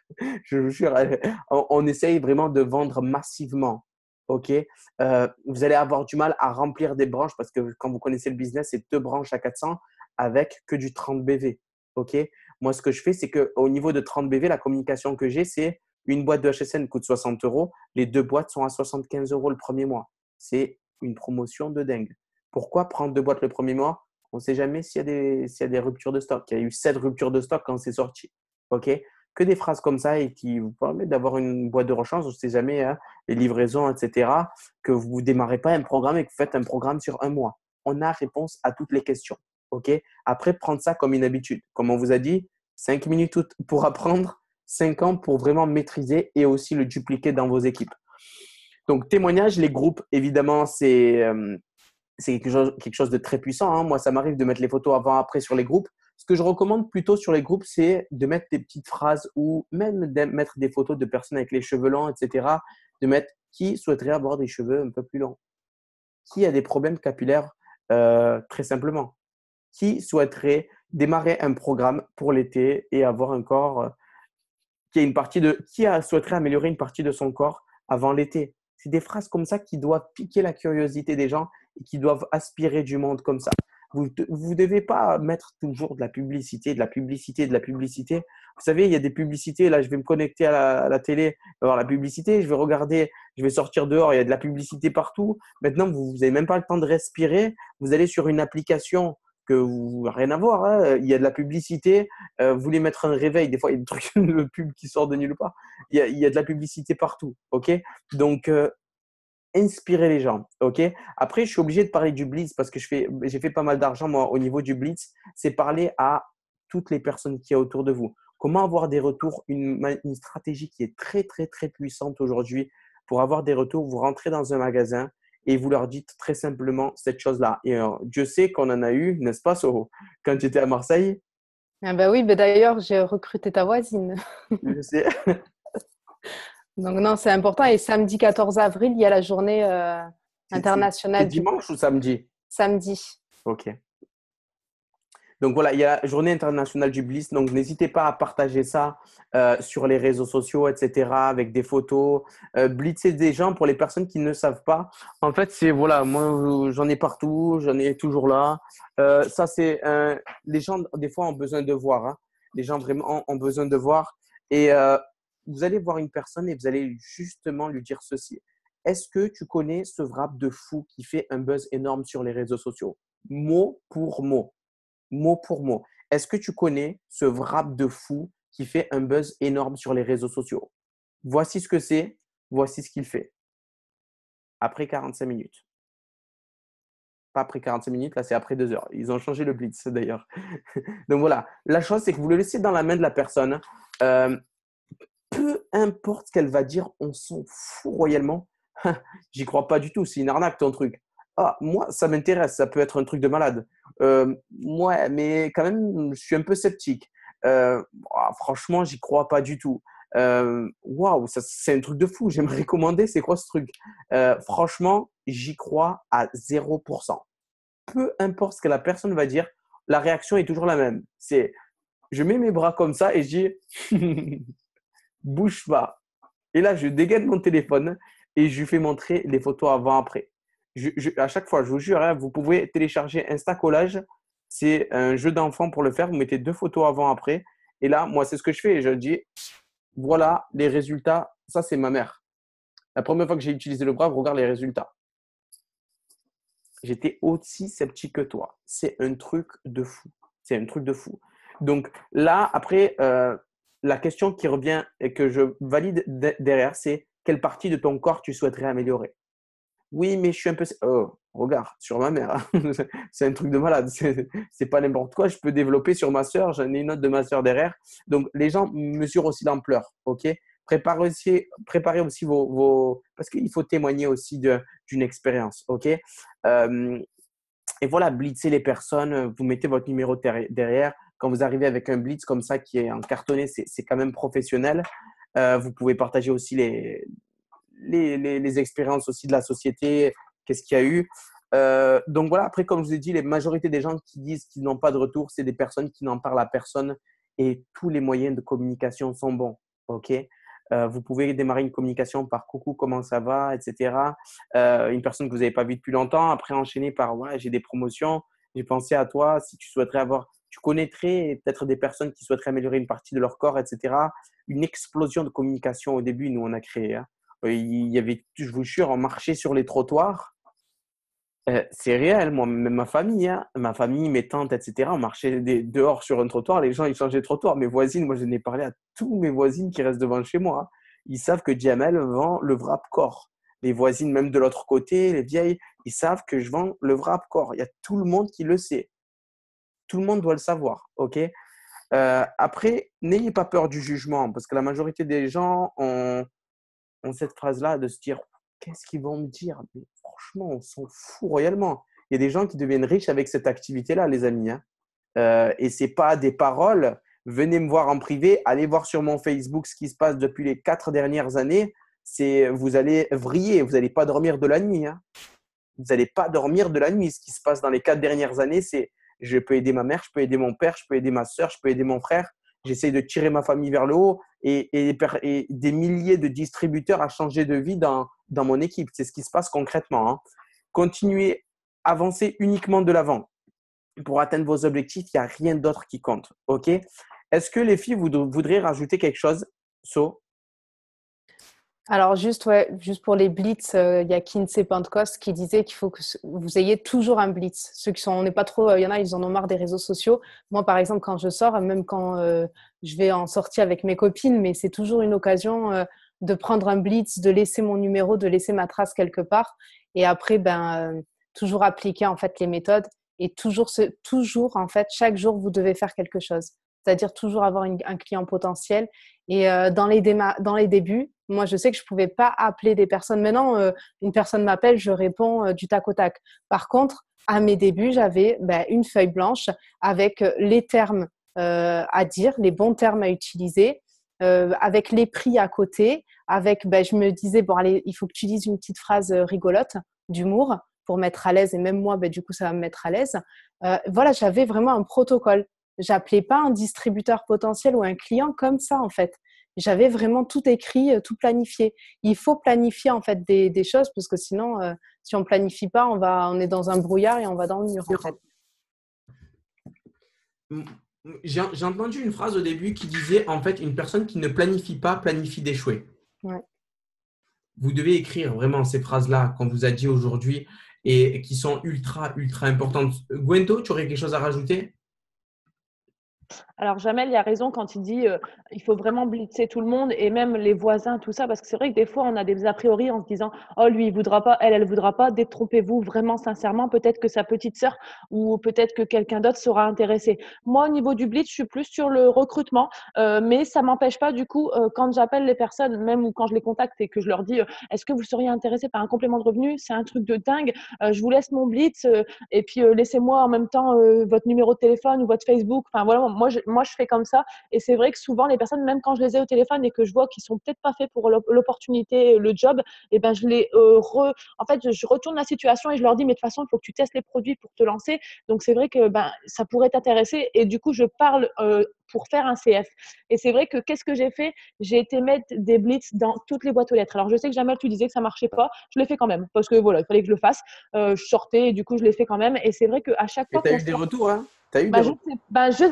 Je vous jure, on essaye vraiment de vendre massivement. OK? Vous allez avoir du mal à remplir des branches parce que quand vous connaissez le business, c'est 2 branches à 400 avec que du 30 BV. OK? Moi, ce que je fais, c'est qu'au niveau de 30 BV, la communication que j'ai, c'est une boîte de HSN coûte 60 €. Les 2 boîtes sont à 75 € le premier mois. C'est une promotion de dingue. Pourquoi prendre 2 boîtes le premier mois? On ne sait jamais s'il y a des ruptures de stock. Il y a eu 7 ruptures de stock quand c'est sorti. OK? Que des phrases comme ça et qui vous permettent d'avoir une boîte de rechange. On ne sait jamais, hein, les livraisons, etc. Que vous ne démarrez pas un programme et que vous faites un programme sur un mois. On a réponse à toutes les questions. OK? Après, prendre ça comme une habitude. Comme on vous a dit, 5 minutes pour apprendre, 5 ans pour vraiment maîtriser et aussi le dupliquer dans vos équipes. Donc, témoignage, les groupes, évidemment, c'est quelque chose de très puissant. Hein. Moi, ça m'arrive de mettre les photos avant-après sur les groupes. Ce que je recommande plutôt sur les groupes, c'est de mettre des petites phrases ou même de mettre des photos de personnes avec les cheveux longs, etc. De mettre qui souhaiterait avoir des cheveux un peu plus longs. Qui a des problèmes capillaires très simplement. Qui souhaiterait démarrer un programme pour l'été et avoir un corps souhaiterait améliorer une partie de son corps avant l'été. C'est des phrases comme ça qui doivent piquer la curiosité des gens et qui doivent aspirer du monde comme ça. Vous ne devez pas mettre toujours de la publicité, de la publicité, de la publicité. Vous savez, il y a des publicités. Là, je vais me connecter à la télé, voir la publicité. Je vais regarder, je vais sortir dehors. Il y a de la publicité partout. Maintenant, vous n'avez même pas le temps de respirer. Vous allez sur une application que vous rien à voir. Hein. Il y a de la publicité. Vous voulez mettre un réveil. Des fois, il y a des trucs, le pub qui sort de nulle part. Il y a de la publicité partout. OK? Donc, inspirer les gens. OK? Après, je suis obligé de parler du Blitz parce que j'ai fait pas mal d'argent, moi, au niveau du Blitz. C'est parler à toutes les personnes qui y a autour de vous. Comment avoir des retours? Une stratégie qui est très, très, très puissante aujourd'hui pour avoir des retours. Vous rentrez dans un magasin et vous leur dites très simplement cette chose-là. Et Dieu sait qu'on en a eu, n'est-ce pas, Soro, quand tu étais à Marseille? Ah bah oui, bah d'ailleurs, j'ai recruté ta voisine. Je sais. Donc non, c'est important. Et samedi 14 avril, il y a la journée C'est internationale du dimanche ou samedi? samedi. Ok. Donc voilà, il y a la journée internationale du Bliss. Donc n'hésitez pas à partager ça sur les réseaux sociaux, etc., avec des photos. Blitzer des gens pour les personnes qui ne savent pas. En fait, c'est voilà, moi j'en ai partout, j'en ai toujours là. Ça, c'est les gens, des fois, ont besoin de voir. Hein. Les gens vraiment ont besoin de voir. Et vous allez voir une personne et vous allez justement lui dire ceci. Est-ce que tu connais ce wrap de fou qui fait un buzz énorme sur les réseaux sociaux? Mot pour mot. Mot pour mot. Est-ce que tu connais ce wrap de fou qui fait un buzz énorme sur les réseaux sociaux? Voici ce que c'est, voici ce qu'il fait. Après 45 minutes. Pas après 45 minutes, là c'est après 2 heures. Ils ont changé le blitz d'ailleurs. Donc voilà, la chose c'est que vous le laissez dans la main de la personne. Euh, Peu importe ce qu'elle va dire, on s'en fout royalement. J'y crois pas du tout, c'est une arnaque ton truc. Ah, moi, ça m'intéresse, ça peut être un truc de malade. Ouais, mais quand même, je suis un peu sceptique. Franchement, j'y crois pas du tout. Waouh, c'est un truc de fou. J'aimerais commander, c'est quoi ce truc? Franchement, j'y crois à 0%. Peu importe ce que la personne va dire, la réaction est toujours la même. C'est, je mets mes bras comme ça et je dis, bouge pas. Et là, je dégaine mon téléphone et je lui fais montrer les photos avant-après. À chaque fois, je vous jure, hein, vous pouvez télécharger Instacollage. C'est un jeu d'enfant pour le faire. Vous mettez 2 photos avant-après. Et là, moi, c'est ce que je fais. Je dis, voilà les résultats. Ça, c'est ma mère. La première fois que j'ai utilisé le bras, regarde les résultats. J'étais aussi sceptique que toi. C'est un truc de fou. C'est un truc de fou. Donc là, après, la question qui revient et que je valide derrière, c'est quelle partie de ton corps tu souhaiterais améliorer? Oui, mais je suis un peu… Oh, regarde, sur ma mère. C'est un truc de malade. C'est pas n'importe quoi. Je peux développer sur ma sœur. J'en ai une autre de ma sœur derrière. Donc, les gens mesurent aussi l'ampleur. OK? Préparez aussi vos… Parce qu'il faut témoigner aussi d'une expérience. OK? Et voilà, blitzer les personnes. Vous mettez votre numéro derrière. Quand vous arrivez avec un blitz comme ça qui est en cartonné, c'est quand même professionnel. Vous pouvez partager aussi les expériences aussi de la société, qu'est-ce qu'il y a eu. Donc voilà, après, comme je vous ai dit, la majorité des gens qui disent qu'ils n'ont pas de retour, c'est des personnes qui n'en parlent à personne et tous les moyens de communication sont bons. OK? Vous pouvez démarrer une communication par coucou, comment ça va, etc. Une personne que vous n'avez pas vue depuis longtemps, après enchaîner par ouais, j'ai des promotions, j'ai pensé à toi, si tu souhaiterais avoir, tu connaîtrais peut-être des personnes qui souhaiteraient améliorer une partie de leur corps, etc. Une explosion de communication au début, nous on a créé. Hein. Il y avait, je vous jure, on marchait sur les trottoirs. C'est réel, moi, même ma famille, mes tantes, etc. On marchait dehors sur un trottoir, les gens ils changeaient de trottoir. Mes voisines, moi je n'ai parlé à tous mes voisines qui restent devant chez moi. Hein. Ils savent que Jamel vend le wrap corps. Les voisines, même de l'autre côté, les vieilles, ils savent que je vends le wrap corps. Il y a tout le monde qui le sait. Tout le monde doit le savoir. OK? Après, n'ayez pas peur du jugement parce que la majorité des gens ont cette phrase-là de se dire qu'est-ce qu'ils vont me dire? Mais franchement, on s'en fout royalement. Il y a des gens qui deviennent riches avec cette activité-là, les amis. Hein. Et ce n'est pas des paroles. Venez me voir en privé, allez voir sur mon Facebook ce qui se passe depuis les 4 dernières années. Vous allez vriller, vous n'allez pas dormir de la nuit. Hein. Vous n'allez pas dormir de la nuit. Ce qui se passe dans les 4 dernières années, c'est je peux aider ma mère, je peux aider mon père, je peux aider ma soeur, je peux aider mon frère. J'essaye de tirer ma famille vers le haut et des milliers de distributeurs à changer de vie dans mon équipe. C'est ce qui se passe concrètement. Hein. Continuez, avancez uniquement de l'avant. Pour atteindre vos objectifs, il n'y a rien d'autre qui compte. OK? Est-ce que les filles voudraient rajouter quelque chose? So? Alors juste pour les blitz, il y a Kinsey Pentecost qui disait qu'il faut que vous ayez toujours un blitz. Ceux qui sont, on n'est pas trop, il y en a, ils en ont marre des réseaux sociaux. Moi, par exemple, quand je sors, même quand je vais en sortie avec mes copines, mais c'est toujours une occasion de prendre un blitz, de laisser mon numéro, de laisser ma trace quelque part. Et après, toujours appliquer en fait les méthodes et toujours en fait, chaque jour, vous devez faire quelque chose. c'est-à-dire toujours avoir un client potentiel. Et dans les débuts, moi, je sais que je ne pouvais pas appeler des personnes. Maintenant, une personne m'appelle, je réponds du tac au tac. Par contre, à mes débuts, j'avais une feuille blanche avec les termes à dire, les bons termes à utiliser, avec les prix à côté, avec, je me disais, bon, allez, il faut que tu dises une petite phrase rigolote, d'humour, pour mettre à l'aise. Et même moi, du coup, ça va me mettre à l'aise. Voilà, j'avais vraiment un protocole. J'appelais pas un distributeur potentiel ou un client comme ça, en fait. J'avais vraiment tout écrit, tout planifié. Il faut planifier, en fait, des choses parce que sinon, si on planifie pas, on est dans un brouillard et on va dans le mur, en fait. J'ai entendu une phrase au début qui disait, en fait, une personne qui ne planifie pas planifie d'échouer. Ouais. Vous devez écrire vraiment ces phrases-là qu'on vous a dit aujourd'hui et qui sont ultra, ultra importantes. Gwento, tu aurais quelque chose à rajouter? Alors, Jamel, il a raison quand il dit il faut vraiment blitzer tout le monde et même les voisins, tout ça, parce que c'est vrai que des fois, on a des a priori en se disant oh, lui, il voudra pas, elle voudra pas. Détrompez-vous vraiment sincèrement. Peut-être que sa petite sœur ou peut-être que quelqu'un d'autre sera intéressé. Moi, au niveau du blitz, je suis plus sur le recrutement, mais ça m'empêche pas, du coup, quand j'appelle les personnes, même ou quand je les contacte et que je leur dis est-ce que vous seriez intéressé par un complément de revenu? C'est un truc de dingue. Je vous laisse mon blitz et puis laissez-moi en même temps votre numéro de téléphone ou votre Facebook. Enfin, voilà, moi, je fais comme ça. Et c'est vrai que souvent, les personnes, même quand je les ai au téléphone et que je vois qu'ils sont peut-être pas faits pour l'opportunité, le job, et ben, je les en fait, je retourne la situation et je leur dis, mais de toute façon, il faut que tu testes les produits pour te lancer. Donc, c'est vrai que ça pourrait t'intéresser. Et du coup, je parle pour faire un CF. Et c'est vrai que qu'est-ce que j'ai fait? J'ai été mettre des blitz dans toutes les boîtes aux lettres. Alors, je sais que Jamel, tu disais que ça marchait pas. Je l'ai fait quand même parce que voilà, il fallait que je le fasse. Je sortais et du coup, je l'ai fait quand même. Et c'est vrai qu'à chaque Et fois tu as qu'on eu des sort, retours, hein? T'as eu des retours?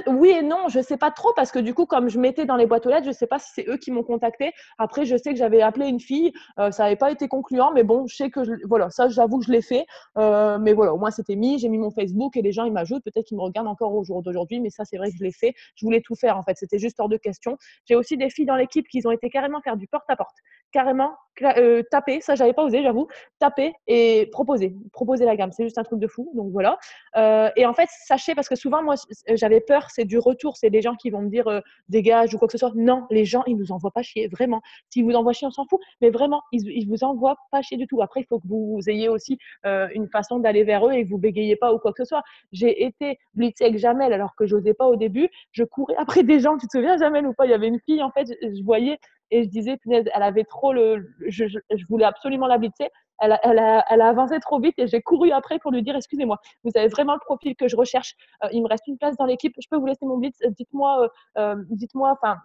oui et non, je sais pas trop parce que du coup, comme je mettais dans les boîtes aux lettres, je sais pas si c'est eux qui m'ont contacté. Après, je sais que j'avais appelé une fille, ça n'avait pas été concluant, mais bon, je sais que voilà, ça, j'avoue que je l'ai fait. Mais voilà, au moins c'était mis, j'ai mis mon Facebook et les gens ils m'ajoutent, peut-être qu'ils me regardent encore au jour d'aujourd'hui, mais ça c'est vrai que je l'ai fait. Je voulais tout faire en fait, c'était juste hors de question. J'ai aussi des filles dans l'équipe qui ont été carrément faire du porte-à-porte, carrément taper, ça j'avais pas osé, j'avoue, taper et proposer la gamme, c'est juste un truc de fou. Donc voilà. Et en fait, sachez, parce que souvent, moi, j'avais peur, c'est du retour, c'est des gens qui vont me dire dégage ou quoi que ce soit. Non, les gens, ils nous envoient pas chier, vraiment. S'ils vous envoient chier, on s'en fout, mais vraiment, ils vous envoient pas chier du tout. Après, il faut que vous ayez aussi une façon d'aller vers eux et que vous bégayez pas ou quoi que ce soit. J'ai été blitzée avec Jamel alors que j'osais pas au début. Je courais après des gens, tu te souviens, Jamel, ou pas? Il y avait une fille, en fait, je voyais et je disais, punaise, elle avait trop je voulais absolument la blitzer. Elle a avancé trop vite et j'ai couru après pour lui dire excusez-moi, vous avez vraiment le profil que je recherche. Il me reste une place dans l'équipe. Je peux vous laisser mon blitz. Dites-moi, enfin,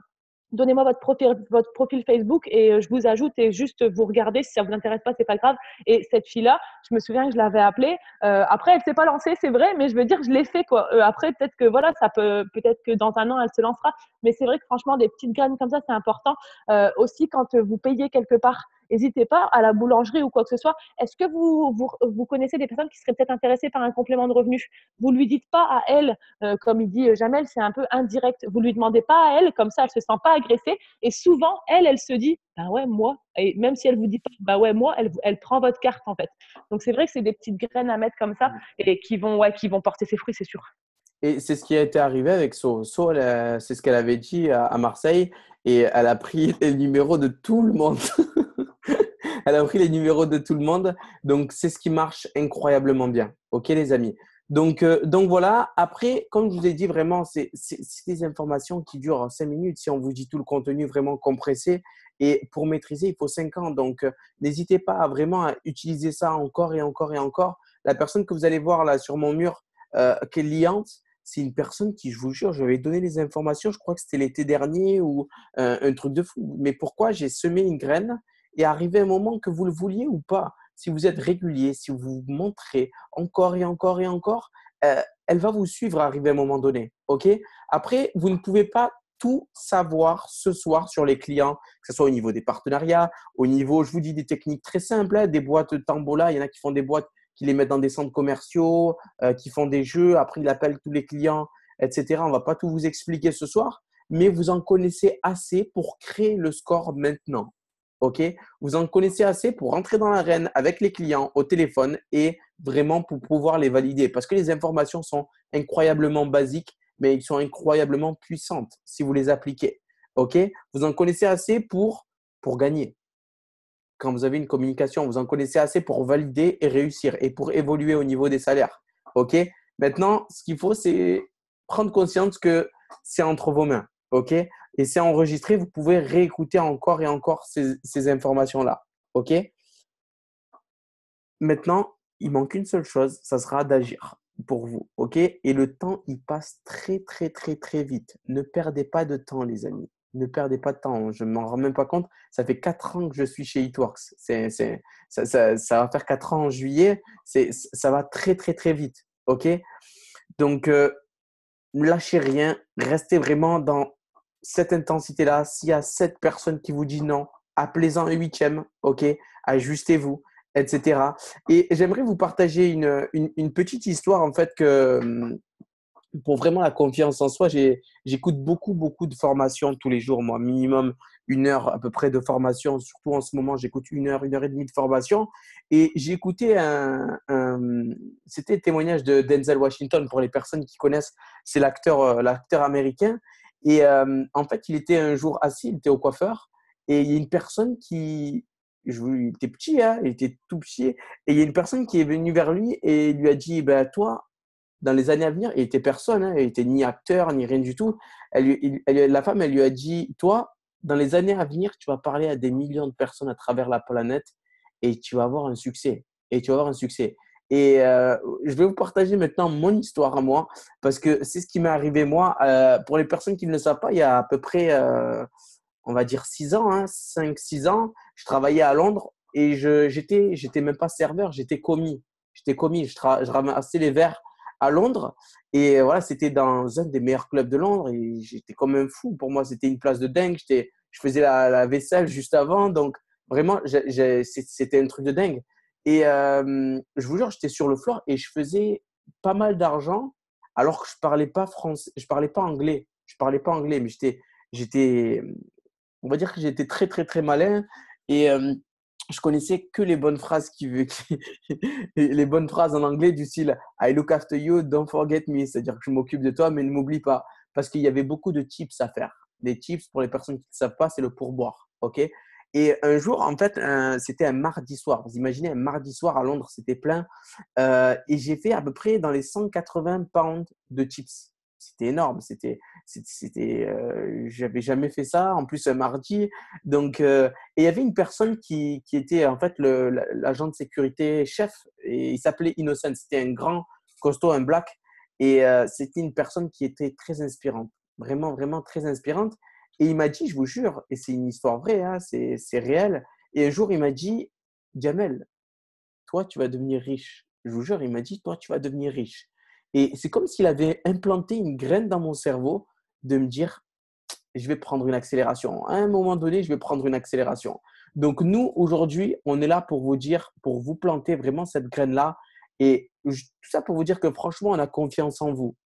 donnez-moi votre profil Facebook et je vous ajoute et juste vous regardez. Si ça vous intéresse pas, c'est pas grave. Et cette fille-là, je me souviens que je l'avais appelée. Après, elle s'est pas lancée, c'est vrai, mais je veux dire, je l'ai fait quoi. Après, peut-être que voilà, peut-être que dans un an, elle se lancera. Mais c'est vrai que franchement, des petites graines comme ça, c'est important. Aussi, quand vous payez quelque part, n'hésitez pas à la boulangerie ou quoi que ce soit. Est-ce que vous connaissez des personnes qui seraient peut-être intéressées par un complément de revenu? Vous lui dites pas à elle, comme il dit Jamel, c'est un peu indirect. Vous lui demandez pas à elle, comme ça, elle se sent pas agressée. Et souvent, elle se dit, bah ouais, moi. Et même si elle vous dit pas, bah ouais, moi, elle prend votre carte en fait. Donc c'est vrai que c'est des petites graines à mettre comme ça et qui vont porter ses fruits, c'est sûr. Et c'est ce qui a été arrivé avec So. So, c'est ce qu'elle avait dit à Marseille et elle a pris les numéros de tout le monde. Elle a pris les numéros de tout le monde. Donc, c'est ce qui marche incroyablement bien. OK, les amis? Donc voilà. Après, comme je vous ai dit, vraiment, c'est des informations qui durent 5 minutes si on vous dit tout le contenu vraiment compressé. Et pour maîtriser, il faut 5 ans. Donc, n'hésitez pas à vraiment à utiliser ça encore et encore et encore. La personne que vous allez voir là sur mon mur, qui est liante, c'est une personne qui, je vous jure, je vais donner les informations. Je crois que c'était l'été dernier ou un truc de fou. Mais pourquoi j'ai semé une graine et arrivé un moment que vous le vouliez ou pas, si vous êtes régulier, si vous vous montrez encore et encore et encore, elle va vous suivre arrivé à un moment donné. OK? Après, vous ne pouvez pas tout savoir ce soir sur les clients, que ce soit au niveau des partenariats, au niveau, je vous dis, des techniques très simples, hein, des boîtes Tambola. Il y en a qui font des boîtes qui les mettent dans des centres commerciaux, qui font des jeux. Après, ils appellent tous les clients, etc. On ne va pas tout vous expliquer ce soir, mais vous en connaissez assez pour créer le score maintenant. OK? Vous en connaissez assez pour rentrer dans l'arène avec les clients au téléphone et vraiment pour pouvoir les valider parce que les informations sont incroyablement basiques mais ils sont incroyablement puissantes si vous les appliquez. OK? Vous en connaissez assez pour gagner. Quand vous avez une communication, vous en connaissez assez pour valider et réussir et pour évoluer au niveau des salaires. OK? Maintenant, ce qu'il faut, c'est prendre conscience que c'est entre vos mains. OK? Et c'est enregistré, vous pouvez réécouter encore et encore ces informations-là. OK? Maintenant, il manque une seule chose, ça sera d'agir pour vous. OK? Et le temps, il passe très, très, très, très vite. Ne perdez pas de temps, les amis. Ne perdez pas de temps. Je ne m'en rends même pas compte. Ça fait 4 ans que je suis chez Eatworks. Ça va faire 4 ans en juillet. Ça va très, très, très vite. OK? Donc, ne lâchez rien. Restez vraiment dans cette intensité-là. S'il y a 7 personnes qui vous disent non, appelez-en un huitième. OK? Ajustez-vous, etc. Et j'aimerais vous partager une petite histoire, en fait, que pour vraiment la confiance en soi, j'écoute beaucoup, beaucoup de formations tous les jours, moi, minimum 1 heure à peu près de formation. Surtout en ce moment, j'écoute 1 heure et demie de formation. Et j'ai écouté c'était le témoignage de Denzel Washington pour les personnes qui connaissent. C'est l'acteur américain. Et en fait, il était un jour assis, il était au coiffeur. Et il y a une personne il était petit, hein, il était tout petit. Et il y a une personne qui est venue vers lui et lui a dit, ben, toi, dans les années à venir, il était personne, hein, il était ni acteur, ni rien du tout. La femme, elle lui a dit, toi, dans les années à venir, tu vas parler à des millions de personnes à travers la planète et tu vas avoir un succès. Et tu vas avoir un succès. Et je vais vous partager maintenant mon histoire à moi parce que c'est ce qui m'est arrivé moi. Pour les personnes qui ne le savent pas, il y a à peu près, on va dire 6 ans, hein, 5-6 ans, je travaillais à Londres et j'étais même pas serveur, j'étais commis. J'étais commis, je ramassais les verres à Londres. Et voilà, c'était dans un des meilleurs clubs de Londres et j'étais comme un fou. Pour moi, c'était une place de dingue. Je faisais la vaisselle juste avant. Donc, vraiment, c'était un truc de dingue. Et je vous jure, j'étais sur le floor et je faisais pas mal d'argent alors que je parlais pas français, je parlais pas anglais. Je parlais pas anglais, mais j'étais, on va dire que j'étais très, très, très malin. Et je connaissais que les bonnes phrases les bonnes phrases en anglais du style I look after you, don't forget me. C'est-à-dire que je m'occupe de toi, mais ne m'oublie pas. Parce qu'il y avait beaucoup de tips à faire. Les tips, pour les personnes qui ne savent pas, c'est le pourboire. OK? Et un jour, en fait, c'était un mardi soir. Vous imaginez, un mardi soir à Londres, c'était plein. Et j'ai fait à peu près dans les 180 pounds de tips. C'était énorme. J'avais jamais fait ça. En plus, un mardi. Donc, et il y avait une personne qui était en fait l'agent de sécurité chef et il s'appelait Innocent. C'était un grand costaud, un black. Et c'était une personne qui était très inspirante. Vraiment, vraiment très inspirante. Et il m'a dit, je vous jure, et c'est une histoire vraie, hein, c'est réel. Et un jour, il m'a dit, Jamel, toi, tu vas devenir riche. Je vous jure, il m'a dit, toi, tu vas devenir riche. Et c'est comme s'il avait implanté une graine dans mon cerveau de me dire, je vais prendre une accélération. À un moment donné, je vais prendre une accélération. Donc, nous, aujourd'hui, on est là pour vous dire, pour vous planter vraiment cette graine-là. Et tout ça pour vous dire que franchement, on a confiance en vous.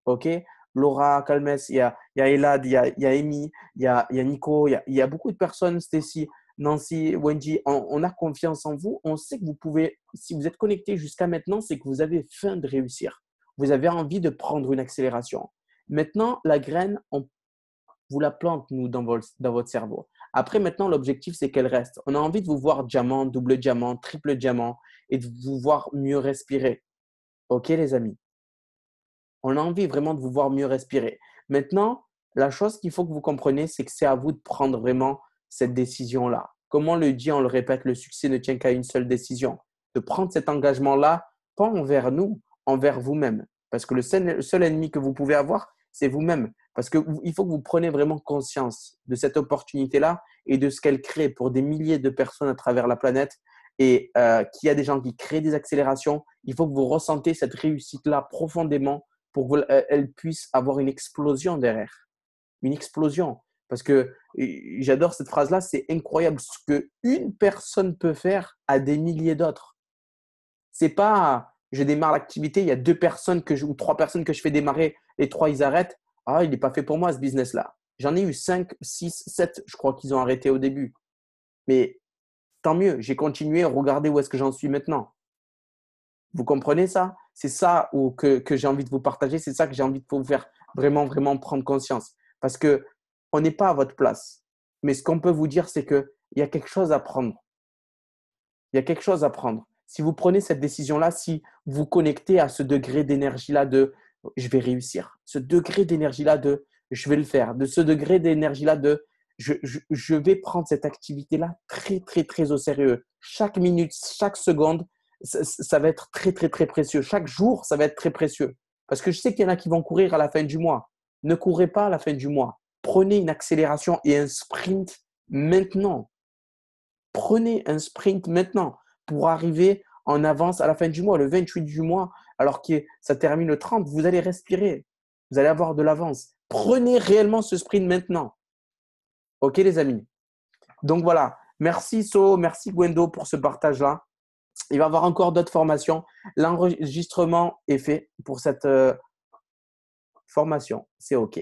OK? Laura, Calmes, il y a Elad, il y a Amy, il y a Nico, il y a beaucoup de personnes, Stacy, Nancy, Wendy. On a confiance en vous. On sait que vous pouvez, si vous êtes connecté jusqu'à maintenant, c'est que vous avez faim de réussir. Vous avez envie de prendre une accélération. Maintenant, la graine, on vous la plante, nous, dans votre cerveau. Après, maintenant, l'objectif, c'est qu'elle reste. On a envie de vous voir diamant, double diamant, triple diamant et de vous voir mieux respirer. OK, les amis? On a envie vraiment de vous voir mieux respirer. Maintenant, la chose qu'il faut que vous compreniez, c'est que c'est à vous de prendre vraiment cette décision-là. Comme on le dit, on le répète, le succès ne tient qu'à une seule décision. De prendre cet engagement-là, pas envers nous, envers vous-même. Parce que le seul ennemi que vous pouvez avoir, c'est vous-même. Parce qu'il faut que vous preniez vraiment conscience de cette opportunité-là et de ce qu'elle crée pour des milliers de personnes à travers la planète et qu'il y a des gens qui créent des accélérations. Il faut que vous ressentez cette réussite-là profondément pour qu'elle puisse avoir une explosion derrière. Une explosion. Parce que j'adore cette phrase-là, c'est incroyable ce qu'une personne peut faire à des milliers d'autres. C'est pas je démarre l'activité, il y a 2 personnes ou 3 personnes que je fais démarrer, les 3 ils arrêtent. Ah, il n'est pas fait pour moi ce business-là. J'en ai eu 5, 6, 7, je crois qu'ils ont arrêté au début. Mais tant mieux, j'ai continué, regardez où est-ce que j'en suis maintenant. Vous comprenez ça? C'est ça que j'ai envie de vous partager, c'est ça que j'ai envie de vous faire vraiment, vraiment prendre conscience. Parce qu'on n'est pas à votre place. Mais ce qu'on peut vous dire, c'est qu'il y a quelque chose à prendre. Il y a quelque chose à prendre. Si vous prenez cette décision-là, si vous connectez à ce degré d'énergie-là de « je vais réussir », ce degré d'énergie-là de « je vais le faire », de ce degré d'énergie-là de « je vais prendre cette activité-là très, très, très au sérieux ». Chaque minute, chaque seconde, ça va être très, très, très précieux. Chaque jour, ça va être très précieux. Parce que je sais qu'il y en a qui vont courir à la fin du mois. Ne courez pas à la fin du mois. Prenez une accélération et un sprint maintenant. Prenez un sprint maintenant pour arriver en avance à la fin du mois, le 28 du mois, alors que ça termine le 30, vous allez respirer. Vous allez avoir de l'avance. Prenez réellement ce sprint maintenant. OK, les amis? Donc, voilà. Merci, So. Merci, Gwendo, pour ce partage-là. Il va y avoir encore d'autres formations. L'enregistrement est fait pour cette formation. C'est OK.